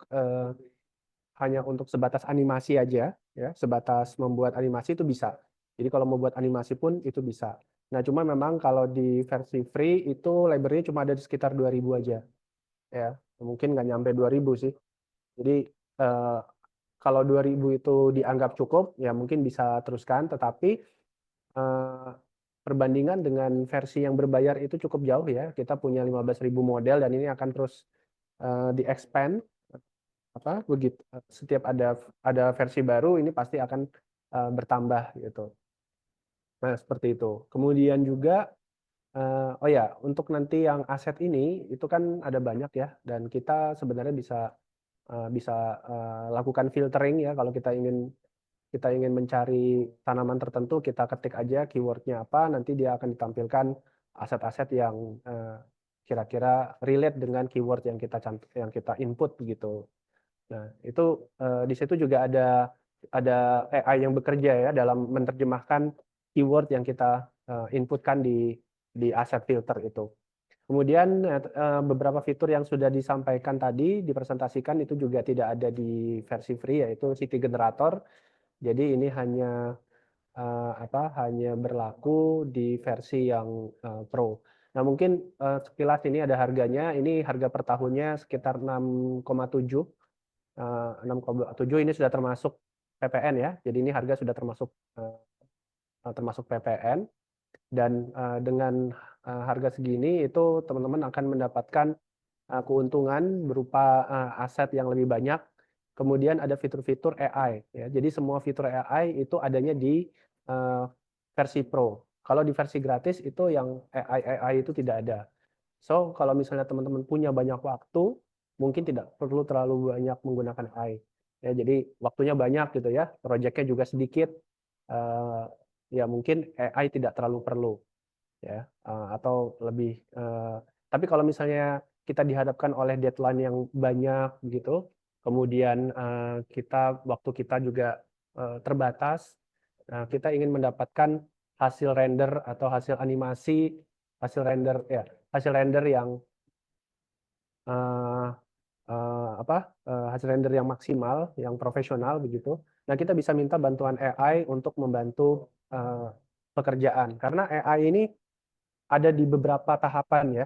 sebatas animasi aja, ya, sebatas membuat animasi itu bisa. Jadi kalau mau buat animasi pun itu bisa. Nah, cuma memang kalau di versi free itu library-nya cuma ada di sekitar 2000 aja. Ya, mungkin nggak nyampe 2000 sih. Jadi kalau 2000 itu dianggap cukup, ya mungkin bisa teruskan, tetapi perbandingan dengan versi yang berbayar itu cukup jauh ya. Kita punya 15.000 model dan ini akan terus di-expand. Begitu setiap ada versi baru ini pasti akan bertambah gitu. Nah, seperti itu. Kemudian juga oh ya, untuk nanti yang aset ini itu kan ada banyak ya, dan kita sebenarnya bisa lakukan filtering ya. Kalau kita ingin mencari tanaman tertentu, kita ketik aja keywordnya apa, nanti dia akan ditampilkan aset-aset yang kira-kira relate dengan keyword yang kita input begitu. Nah, itu di situ juga ada AI yang bekerja ya dalam menerjemahkan keyword yang kita inputkan di aset filter itu. Kemudian beberapa fitur yang sudah disampaikan tadi dipresentasikan itu juga tidak ada di versi free, yaitu city generator. Jadi ini hanya hanya berlaku di versi yang pro. Nah, mungkin sekilas ini ada harganya. Ini harga per tahunnya sekitar 6,7. 6,7 ini sudah termasuk PPN ya. Jadi ini harga sudah termasuk PPN, dan dengan harga segini itu teman-teman akan mendapatkan keuntungan berupa aset yang lebih banyak. Kemudian ada fitur-fitur AI ya. Jadi semua fitur AI itu adanya di versi Pro. Kalau di versi gratis itu yang AI itu tidak ada. So, kalau misalnya teman-teman punya banyak waktu, mungkin tidak perlu terlalu banyak menggunakan AI. Ya, jadi waktunya banyak gitu ya, proyeknya juga sedikit, ya mungkin AI tidak terlalu perlu, ya, atau lebih. Tapi kalau misalnya kita dihadapkan oleh deadline yang banyak gitu, kemudian waktu kita juga terbatas, kita ingin mendapatkan hasil render atau hasil animasi, hasil render yang hasil render yang maksimal, yang profesional begitu. Nah, kita bisa minta bantuan AI untuk membantu pekerjaan. Karena AI ini ada di beberapa tahapan ya,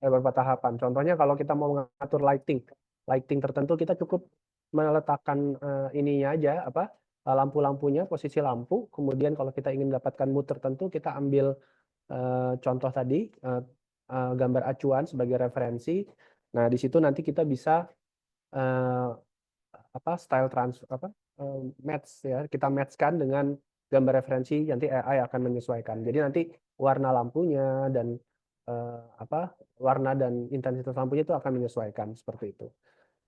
beberapa tahapan. Contohnya kalau kita mau mengatur lighting tertentu, kita cukup meletakkan ininya aja, lampu-lampunya, posisi lampu. Kemudian kalau kita ingin mendapatkan mood tertentu, kita ambil contoh tadi, gambar acuan sebagai referensi. Nah, di situ nanti kita bisa match ya, kita matchkan dengan gambar referensi, nanti AI akan menyesuaikan. Jadi nanti warna lampunya dan warna dan intensitas lampunya itu akan menyesuaikan seperti itu.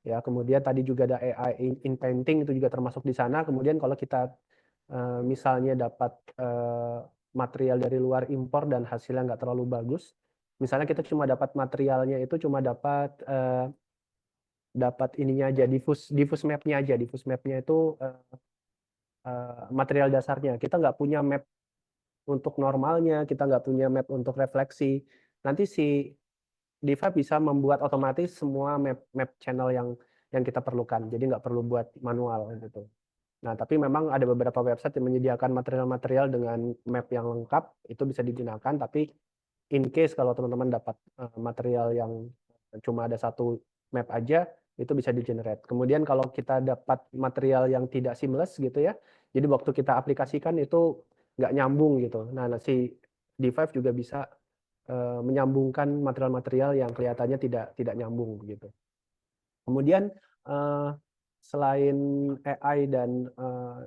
Ya, kemudian tadi juga ada AI in painting, itu juga termasuk di sana. Kemudian kalau kita misalnya dapat material dari luar impor dan hasilnya nggak terlalu bagus, misalnya kita cuma dapat materialnya itu cuma dapat ininya aja, diffuse mapnya aja. Diffuse mapnya itu material dasarnya. Kita nggak punya map untuk normalnya, kita nggak punya map untuk refleksi. Nanti si D5 bisa membuat otomatis semua map channel yang kita perlukan. Jadi nggak perlu buat manual gitu. Nah, tapi memang ada beberapa website yang menyediakan material-material dengan map yang lengkap, itu bisa digunakan. Tapi in case kalau teman-teman dapat material yang cuma ada satu map aja, itu bisa di-generate. Kemudian kalau kita dapat material yang tidak seamless gitu ya, jadi waktu kita aplikasikan itu nggak nyambung gitu. Nah, si D5 juga bisa menyambungkan material-material yang kelihatannya tidak nyambung begitu. Kemudian selain AI dan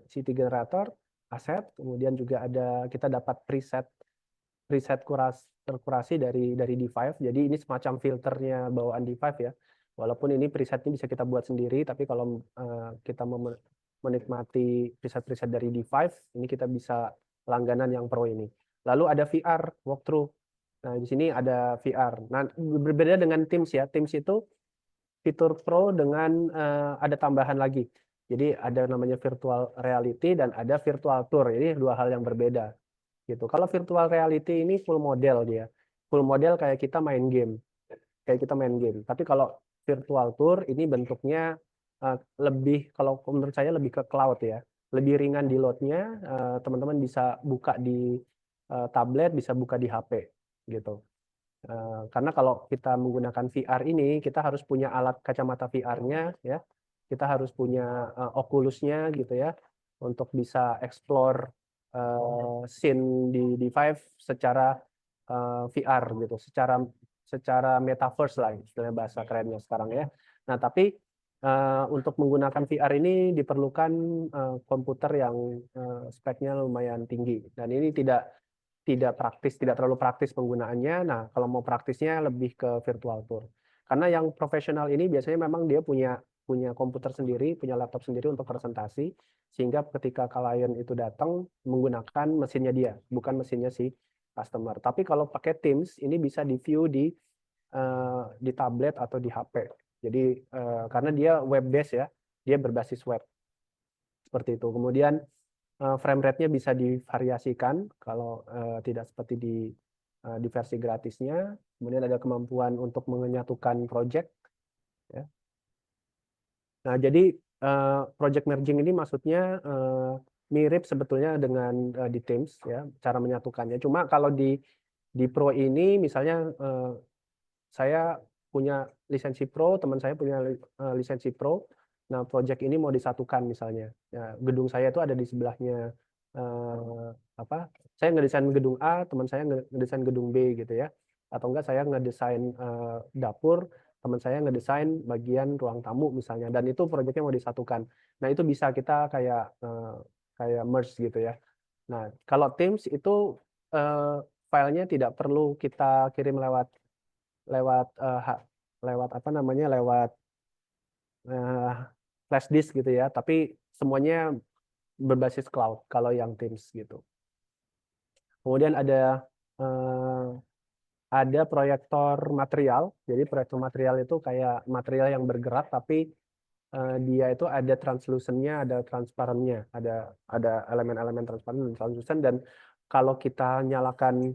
CT generator, aset, kemudian juga kita dapat preset terkurasi dari D5. Jadi ini semacam filternya bawaan D5 ya. Walaupun ini presetnya bisa kita buat sendiri, tapi kalau kita menikmati preset-preset dari D5, ini kita bisa langganan yang Pro ini. Lalu ada VR walkthrough. Nah, di sini ada VR. Nah, berbeda dengan Teams ya. Teams itu fitur Pro dengan ada tambahan lagi. Jadi ada namanya virtual reality dan ada virtual tour. Ini dua hal yang berbeda. Gitu. Kalau virtual reality ini full model dia. Full model kayak kita main game. Tapi kalau virtual tour ini bentuknya lebih, kalau menurut saya lebih ke cloud ya. Lebih ringan di load-nya, teman-teman bisa buka di tablet, bisa buka di HP gitu. Karena kalau kita menggunakan VR ini, kita harus punya alat kacamata VR-nya ya. Kita harus punya Oculus-nya gitu ya, untuk bisa explore scene di D5 secara VR gitu, secara metaverse lah istilahnya bahasa kerennya sekarang ya. Nah, tapi untuk menggunakan VR ini diperlukan komputer yang speknya lumayan tinggi, dan ini tidak terlalu praktis penggunaannya. Nah, kalau mau praktisnya lebih ke virtual tour. Karena yang profesional ini biasanya memang dia punya komputer sendiri, punya laptop sendiri untuk presentasi, sehingga ketika klien itu datang menggunakan mesinnya dia, bukan mesinnya si customer. Tapi kalau pakai Teams ini bisa di-view di tablet atau di HP. Jadi karena dia web based ya, dia berbasis web. Seperti itu. Kemudian frame rate-nya bisa divariasikan kalau tidak seperti di versi gratisnya. Kemudian ada kemampuan untuk menyatukan project. Ya. Nah, jadi project merging ini maksudnya mirip sebetulnya dengan di Teams ya, cara menyatukannya. Cuma kalau di Pro ini misalnya saya punya lisensi Pro, teman saya punya lisensi Pro. Nah, project ini mau disatukan misalnya. Ya, gedung saya itu ada di sebelahnya saya ngedesain gedung A, teman saya ngedesain gedung B gitu ya. Atau enggak saya ngedesain dapur, teman saya ngedesain bagian ruang tamu misalnya, dan itu projectnya mau disatukan. Nah, itu bisa kita kayak merge gitu ya. Nah, kalau Teams itu filenya tidak perlu kita kirim lewat apa namanya, lewat flash disk gitu ya, tapi semuanya berbasis cloud kalau yang Teams gitu. Kemudian ada proyektor material. Jadi proyektor material itu kayak material yang bergerak, tapi dia itu ada translucent-nya, ada transparannya, ada elemen-elemen transparan dan translucent. Dan kalau kita nyalakan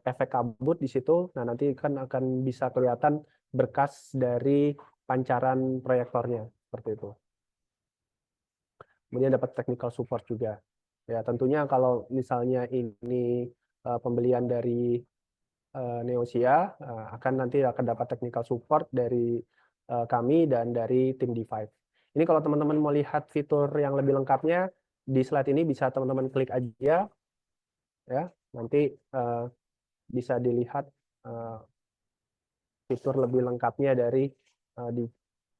efek kabut di situ, nah nanti kan akan bisa kelihatan berkas dari pancaran proyektornya seperti itu. Kemudian dapat technical support juga. Ya, tentunya kalau misalnya ini pembelian dari Neosia, nanti akan dapat technical support dari kami dan dari tim D5. Ini kalau teman-teman mau lihat fitur yang lebih lengkapnya, di slide ini bisa teman-teman klik aja, ya. Nanti bisa dilihat fitur lebih lengkapnya dari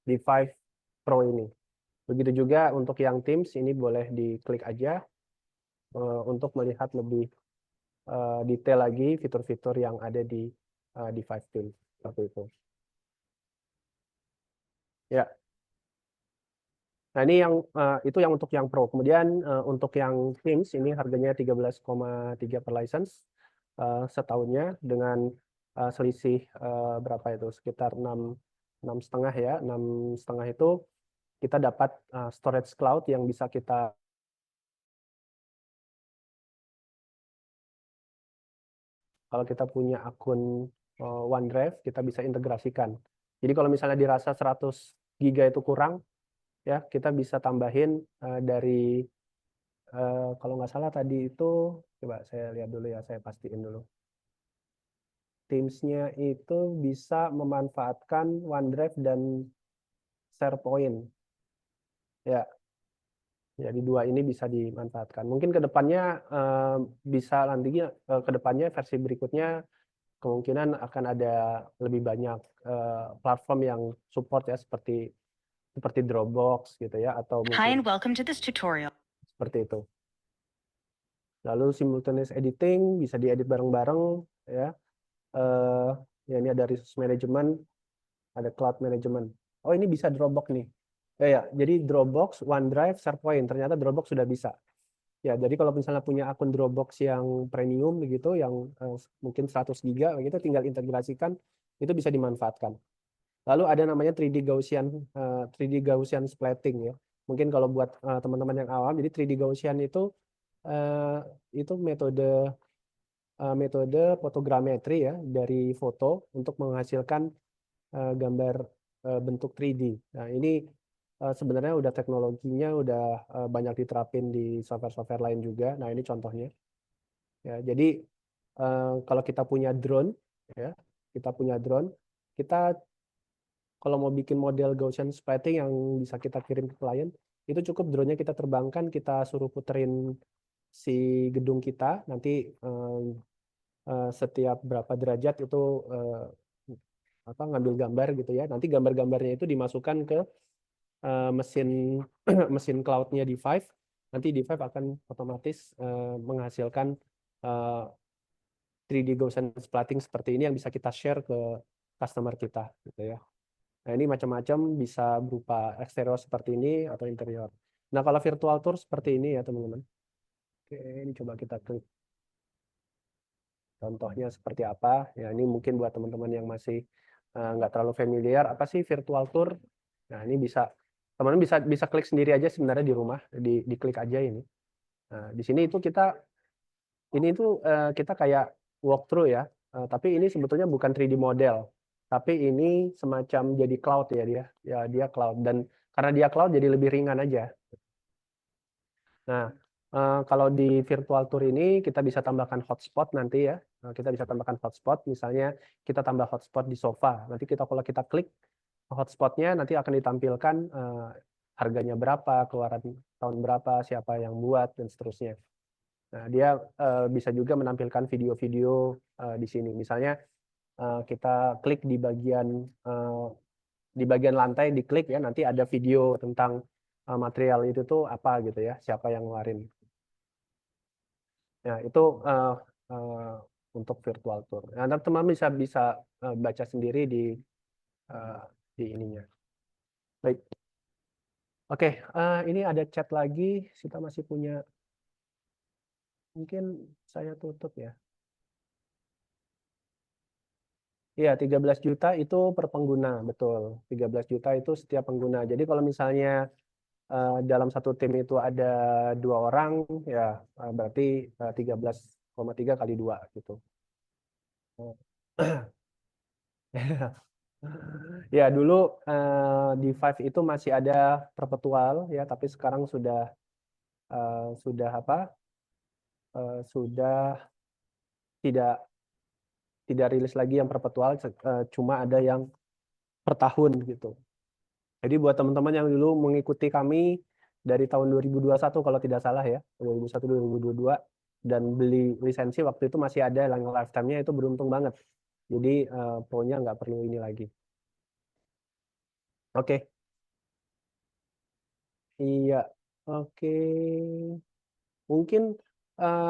D5 Pro ini. Begitu juga untuk yang Teams, ini boleh diklik aja untuk melihat lebih detail lagi fitur-fitur yang ada di D5 Teams. Seperti itu. Ya. Nah, ini itu yang untuk yang Pro. Kemudian untuk yang Teams ini harganya 13,3 per license setahunnya dengan selisih berapa itu? Sekitar 6,5 ya. 6,5 itu kita dapat storage cloud yang bisa kita kalau kita punya akun OneDrive, kita bisa integrasikan. Jadi kalau misalnya dirasa 100 GB itu kurang, ya kita bisa tambahin dari kalau nggak salah tadi itu, coba saya lihat dulu ya, saya pastiin dulu. Teams-nya itu bisa memanfaatkan OneDrive dan SharePoint. Ya, jadi dua ini bisa dimanfaatkan. Mungkin ke depannya bisa nanti ke depannya versi berikutnya kemungkinan akan ada lebih banyak platform yang support ya seperti Dropbox gitu ya, atau Hi and mungkin welcome to this tutorial. seperti itu. Lalu simultaneous editing bisa diedit bareng-bareng ya. Ya ini ada resource management, ada cloud management. Oh ini bisa Dropbox nih. Ya, jadi Dropbox, OneDrive, SharePoint. Ternyata Dropbox sudah bisa. Ya, jadi kalau misalnya punya akun Dropbox yang premium begitu, yang mungkin 100 GB begitu, tinggal integrasikan, itu bisa dimanfaatkan. Lalu ada namanya 3D Gaussian splatting ya. Mungkin kalau buat teman-teman yang awam, jadi 3D Gaussian itu metode fotogrametri ya dari foto untuk menghasilkan gambar bentuk 3D. Nah, ini sebenarnya udah teknologinya udah banyak diterapin di software-software lain juga. Nah, ini contohnya. Ya, jadi kalau kita punya drone ya, kita kalau mau bikin model Gaussian splatting yang bisa kita kirim ke klien, itu cukup drone-nya kita terbangkan, kita suruh puterin si gedung kita, nanti setiap berapa derajat itu ngambil gambar gitu ya. Nanti gambar-gambarnya itu dimasukkan ke mesin mesin cloud-nya D5. Nanti D5 akan otomatis menghasilkan 3D Gaussian splatting seperti ini yang bisa kita share ke customer kita gitu ya. Nah, ini macam-macam bisa berupa eksterior seperti ini atau interior. Nah, kalau virtual tour seperti ini ya, teman-teman. Oke, ini coba kita klik. Contohnya seperti apa? Ya, ini mungkin buat teman-teman yang masih nggak terlalu familiar, apa sih virtual tour? Nah, ini teman-teman bisa klik sendiri aja sebenarnya di rumah, diklik aja ini. Nah, di sini itu kita kayak walkthrough ya, tapi ini sebetulnya bukan 3D model. Tapi ini semacam jadi cloud ya dia. Ya dia cloud, dan karena dia cloud jadi lebih ringan aja. Nah, kalau di virtual tour ini kita bisa tambahkan hotspot nanti ya. Kita bisa tambahkan hotspot, misalnya kita tambah hotspot di sofa. Nanti kalau kita klik hotspotnya nanti akan ditampilkan harganya berapa, keluaran tahun berapa, siapa yang buat dan seterusnya. Nah, dia bisa juga menampilkan video-video di sini. Misalnya kita klik di bagian lantai, diklik ya, nanti ada video tentang material itu tuh apa gitu ya, siapa yang ngeluarin. Ya, itu untuk virtual tour. Nah, teman-teman bisa baca sendiri di ininya. Baik. Oke, ini ada chat lagi. Kita masih punya. Mungkin saya tutup ya. Iya, 13 juta itu per pengguna, betul. 13 juta itu setiap pengguna. Jadi kalau misalnya dalam satu tim itu ada 2 orang, ya berarti 13,3 kali 2 gitu. Ya, dulu di Five itu masih ada perpetual ya, tapi sekarang sudah sudah tidak rilis lagi yang perpetual, cuma ada yang per tahun gitu. Jadi buat teman-teman yang dulu mengikuti kami dari tahun 2021 kalau tidak salah ya, 2021-2022 dan beli lisensi waktu itu masih ada yang lifetime-nya, itu beruntung banget. Jadi pro-nya nggak perlu ini lagi. Oke. Iya, oke. Mungkin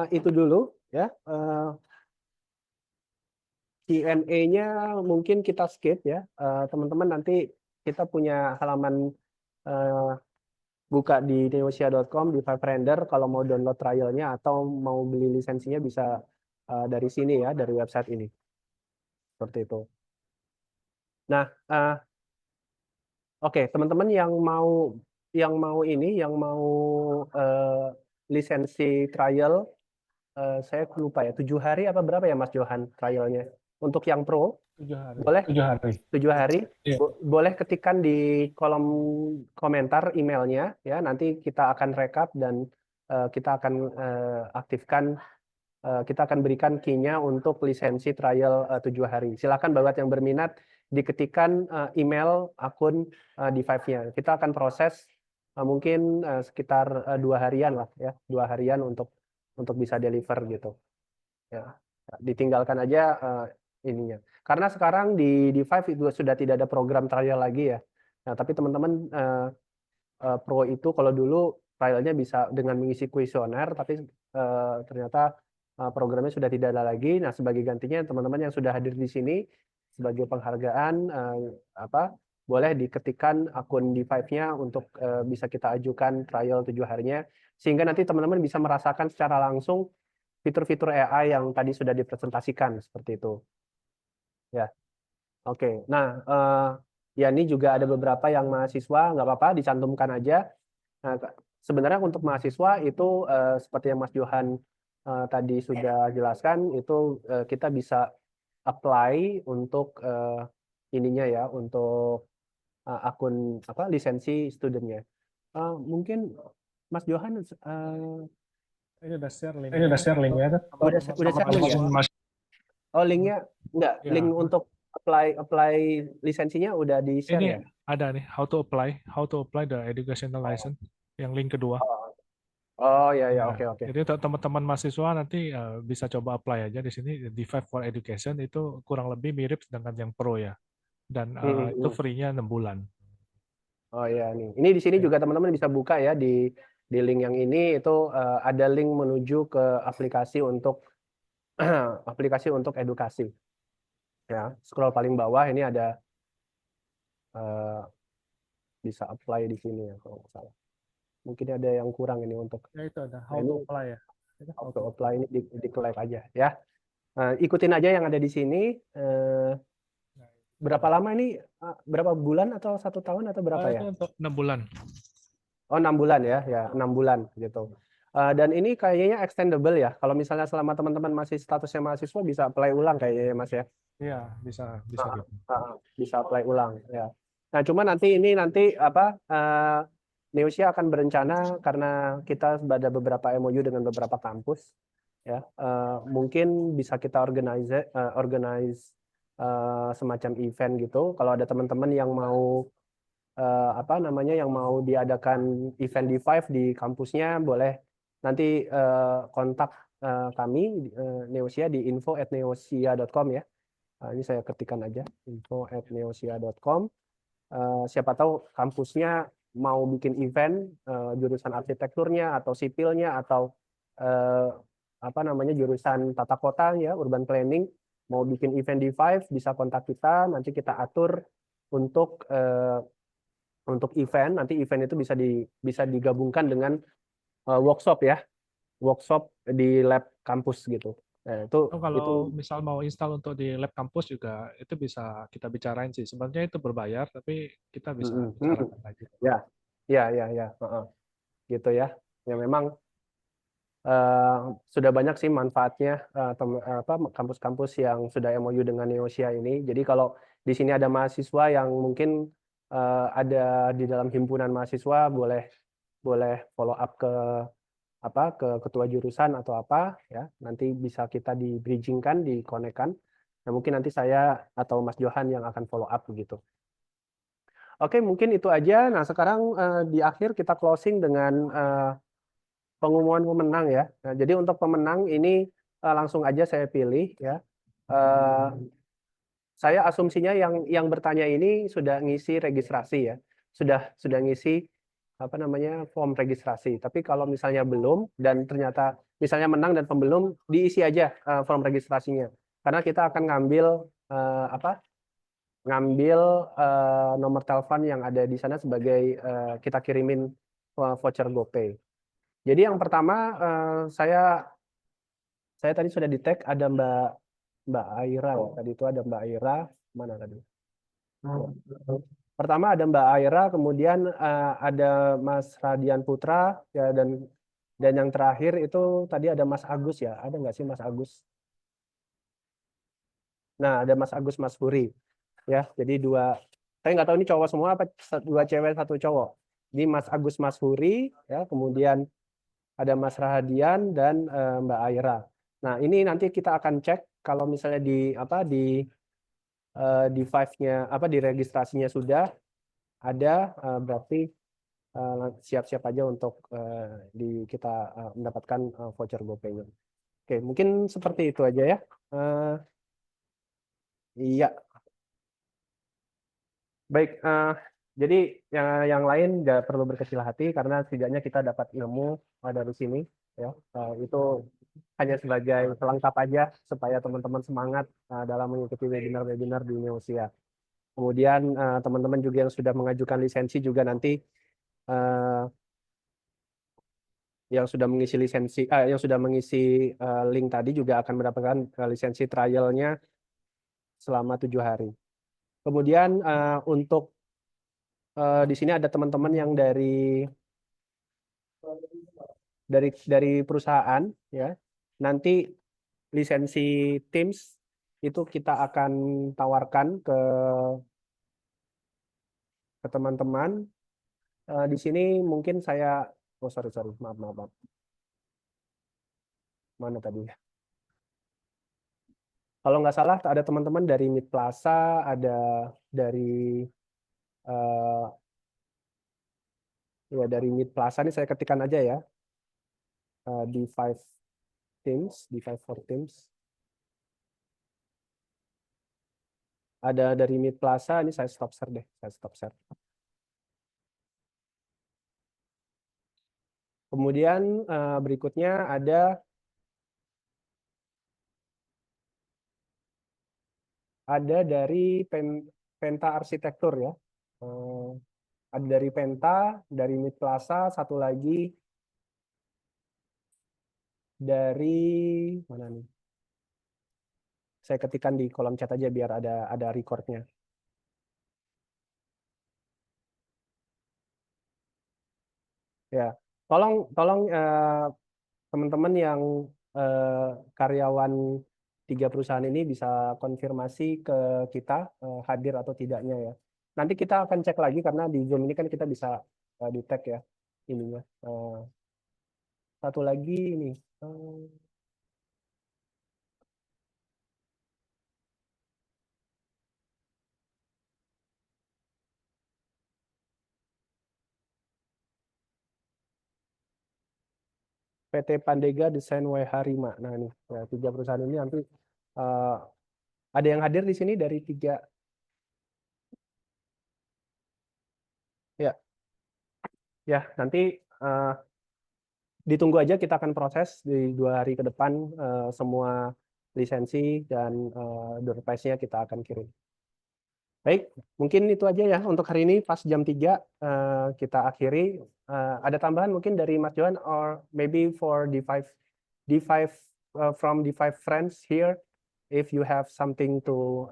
itu dulu ya. Q&A-nya mungkin kita skip ya. Teman-teman nanti kita punya halaman buka di neosia.com di Five Render kalau mau download trialnya atau mau beli lisensinya bisa dari sini ya, dari website ini. Seperti itu. Nah, oke, teman-teman yang mau lisensi trial, saya lupa ya, 7 hari apa berapa ya Mas Johan trialnya? Untuk yang pro, 7 hari. boleh 7 hari. 7 hari. Iya. Boleh ketikkan di kolom komentar emailnya ya. Nanti kita akan rekap dan kita akan aktifkan, kita akan berikan key-nya untuk lisensi trial 7 hari. Silakan buat yang berminat diketikkan email akun D5-nya. Kita akan proses mungkin sekitar 2 harian lah ya, 2 harian untuk bisa deliver gitu. Ya, ditinggalkan aja ininya. Karena sekarang di D5 itu sudah tidak ada program trial lagi ya. Nah, tapi teman-teman pro itu kalau dulu trialnya bisa dengan mengisi kuesioner, tapi ternyata programnya sudah tidak ada lagi. Nah, sebagai gantinya teman-teman yang sudah hadir di sini sebagai penghargaan boleh diketikkan akun D5-nya untuk bisa kita ajukan trial 7 harinya, sehingga nanti teman-teman bisa merasakan secara langsung fitur-fitur AI yang tadi sudah dipresentasikan seperti itu. Ya, oke. Nah, ya ini juga ada beberapa yang mahasiswa, nggak apa-apa, dicantumkan aja. Nah, sebenarnya untuk mahasiswa itu seperti yang Mas Johan tadi sudah jelaskan, itu kita bisa apply untuk ininya ya, untuk akun lisensi studentnya. Mungkin Mas Johan Ini udah share link. udah share link ya. Oh, linknya enggak, Ya. link untuk apply lisensinya udah di share ya? Ini ada nih, how to apply the educational license, yang link kedua. Oh ya Ya, oke. Jadi untuk teman-teman mahasiswa nanti bisa coba apply aja di sini di Five for Education, itu kurang lebih mirip dengan yang pro ya. Dan itu free-nya 6 bulan. Oh ya nih. Ini di sini juga teman-teman bisa buka ya di link yang ini, itu ada link menuju ke aplikasi untuk edukasi. Ya, scroll paling bawah ini ada bisa apply di sini ya kalau nggak salah. Mungkin ada yang kurang ini untuk Ya itu ada how to apply ya. How to apply ini di like aja ya. Ikutin aja yang ada di sini. Berapa lama ini? Berapa bulan atau 1 tahun atau berapa ya? Itu untuk 6 bulan. Oh, 6 bulan ya, 6 bulan gitu. Dan ini kayaknya extendable ya. Kalau misalnya selama teman-teman masih statusnya mahasiswa bisa apply ulang kayaknya ya Mas ya. Iya, bisa gitu. Bisa apply ulang ya. Nah, cuma nanti Neosia akan berencana, karena kita ada beberapa MOU dengan beberapa kampus ya. Mungkin bisa kita organize semacam event gitu. Kalau ada teman-teman yang mau yang mau diadakan event di Five di kampusnya, boleh nanti kontak kami Neosia di info@neosia.com ya. Ini saya ketikkan aja info@neosia.com. Siapa tahu kampusnya mau bikin event jurusan arsitekturnya atau sipilnya atau apa namanya jurusan tata kota ya, urban planning, mau bikin event di Five bisa kontak kita, nanti kita atur untuk event. Nanti event itu bisa digabungkan dengan workshop ya, workshop di lab kampus gitu. Nah, itu Kalau misal mau install untuk di lab kampus juga itu bisa kita bicarain sih. Sebenarnya itu berbayar, tapi kita bisa bicarakan lagi. Ya, gitu ya. Ya memang sudah banyak sih manfaatnya kampus-kampus yang sudah MOU dengan Neosia ini. Jadi kalau di sini ada mahasiswa yang mungkin ada di dalam himpunan mahasiswa, boleh follow up ke ketua jurusan atau apa ya, nanti bisa kita di bridgingkan, dikonekkan. Nah, mungkin nanti saya atau Mas Johan yang akan follow up begitu. Oke, mungkin itu aja. Nah, sekarang di akhir kita closing dengan pengumuman pemenang ya. Nah, jadi untuk pemenang ini langsung aja saya pilih ya. Saya asumsinya yang bertanya ini sudah ngisi registrasi ya, sudah ngisi form registrasi. Tapi kalau misalnya belum dan ternyata misalnya menang dan belum, diisi aja form registrasinya. Karena kita akan ngambil nomor telepon yang ada di sana sebagai kita kirimin voucher GoPay. Jadi yang pertama saya tadi sudah di tag ada Mbak Aira ya. Tadi itu ada Mbak Aira, mana tadi? Pertama ada Mbak Aira, kemudian ada Mas Radian Putra ya, dan yang terakhir itu tadi ada Mas Agus ya. Ada nggak sih Mas Agus? Nah, ada Mas Agus Mas Huri ya. Jadi dua, saya nggak tahu ini cowok semua apa dua cewek satu cowok. Jadi Mas Agus Mas Huri ya, kemudian ada Mas Rahadian dan Mbak Aira. Nah, ini nanti kita akan cek kalau misalnya di Five-nya di registrasinya sudah ada, berarti siap-siap aja untuk kita mendapatkan voucher GoPay-nya. Oke, mungkin seperti itu aja ya. Iya. Baik, jadi yang lain nggak perlu berkecil hati karena setidaknya kita dapat ilmu dari sini ya. Itu hanya sebagai pelengkap aja supaya teman-teman semangat dalam mengikuti webinar-webinar di Neosia. Kemudian teman-teman juga yang sudah mengajukan lisensi juga nanti yang sudah mengisi lisensi, yang sudah mengisi link tadi juga akan mendapatkan lisensi trialnya selama 7 hari. Kemudian untuk di sini ada teman-teman yang dari perusahaan ya. Nanti lisensi Teams itu kita akan tawarkan ke teman-teman. Di sini mungkin saya sorry maaf. Mana tadi? Kalau nggak salah ada teman-teman dari Mid Plaza, ada dari dari Mid Plaza, ini saya ketikkan aja ya. Di Five for Teams. Ada dari Mid Plaza, ini saya stop share deh, Kemudian berikutnya ada dari Penta Arsitektur ya. Ada dari Penta, dari Mid Plaza, satu lagi dari mana nih? Saya ketikkan di kolom chat aja biar ada recordnya. Ya, tolong teman-teman yang karyawan 3 perusahaan ini bisa konfirmasi ke kita hadir atau tidaknya ya. Nanti kita akan cek lagi karena di Zoom ini kan kita bisa di tag ya ininya. Satu lagi ini. PT Pandega Desain Harima. Nah ini ya, 3 perusahaan ini nanti ada yang hadir di sini dari 3. Ya, nanti ditunggu aja, kita akan proses di 2 hari ke depan semua lisensi dan door prize-nya kita akan kirim. Baik, mungkin itu aja ya untuk hari ini pas jam 3 kita akhiri. Ada tambahan mungkin dari Mas Johan or maybe for D5 from D5 friends here if you have something to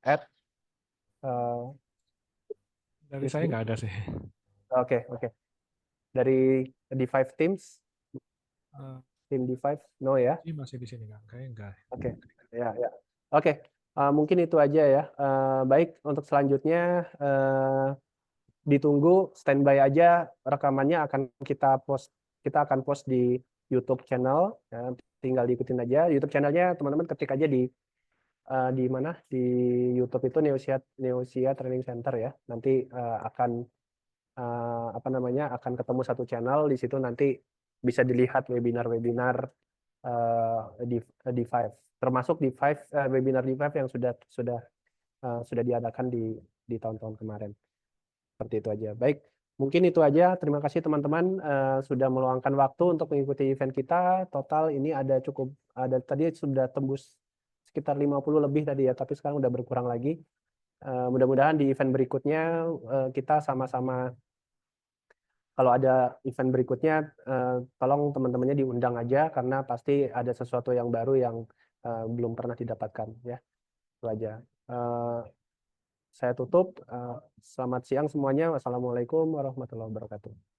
add. Dari saya nggak ada sih. Oke. Dari D5 teams, Eh, tim D5, no ya? Ini masih di sini kan? Kayaknya enggak. Oke, ya. Oke, mungkin itu aja ya. Baik, untuk selanjutnya ditunggu, standby aja rekamannya akan kita akan post di YouTube channel. Ya, tinggal diikutin aja YouTube channelnya, teman-teman ketik aja di mana di YouTube itu Neosia Training Center ya. Nanti akan akan ketemu satu channel di situ, nanti bisa dilihat webinar-webinar D5, termasuk webinar D5 yang sudah diadakan di tahun-tahun kemarin. Seperti itu aja. Baik, mungkin itu aja. Terima kasih teman-teman sudah meluangkan waktu untuk mengikuti event kita. Total ini ada tadi sudah tembus sekitar 50 lebih tadi ya, tapi sekarang udah berkurang lagi. Mudah-mudahan di event berikutnya kita sama-sama, kalau ada event berikutnya tolong teman-temannya diundang aja, karena pasti ada sesuatu yang baru yang belum pernah didapatkan ya. Itu aja. Saya tutup. Selamat siang semuanya. Wassalamualaikum warahmatullahi wabarakatuh.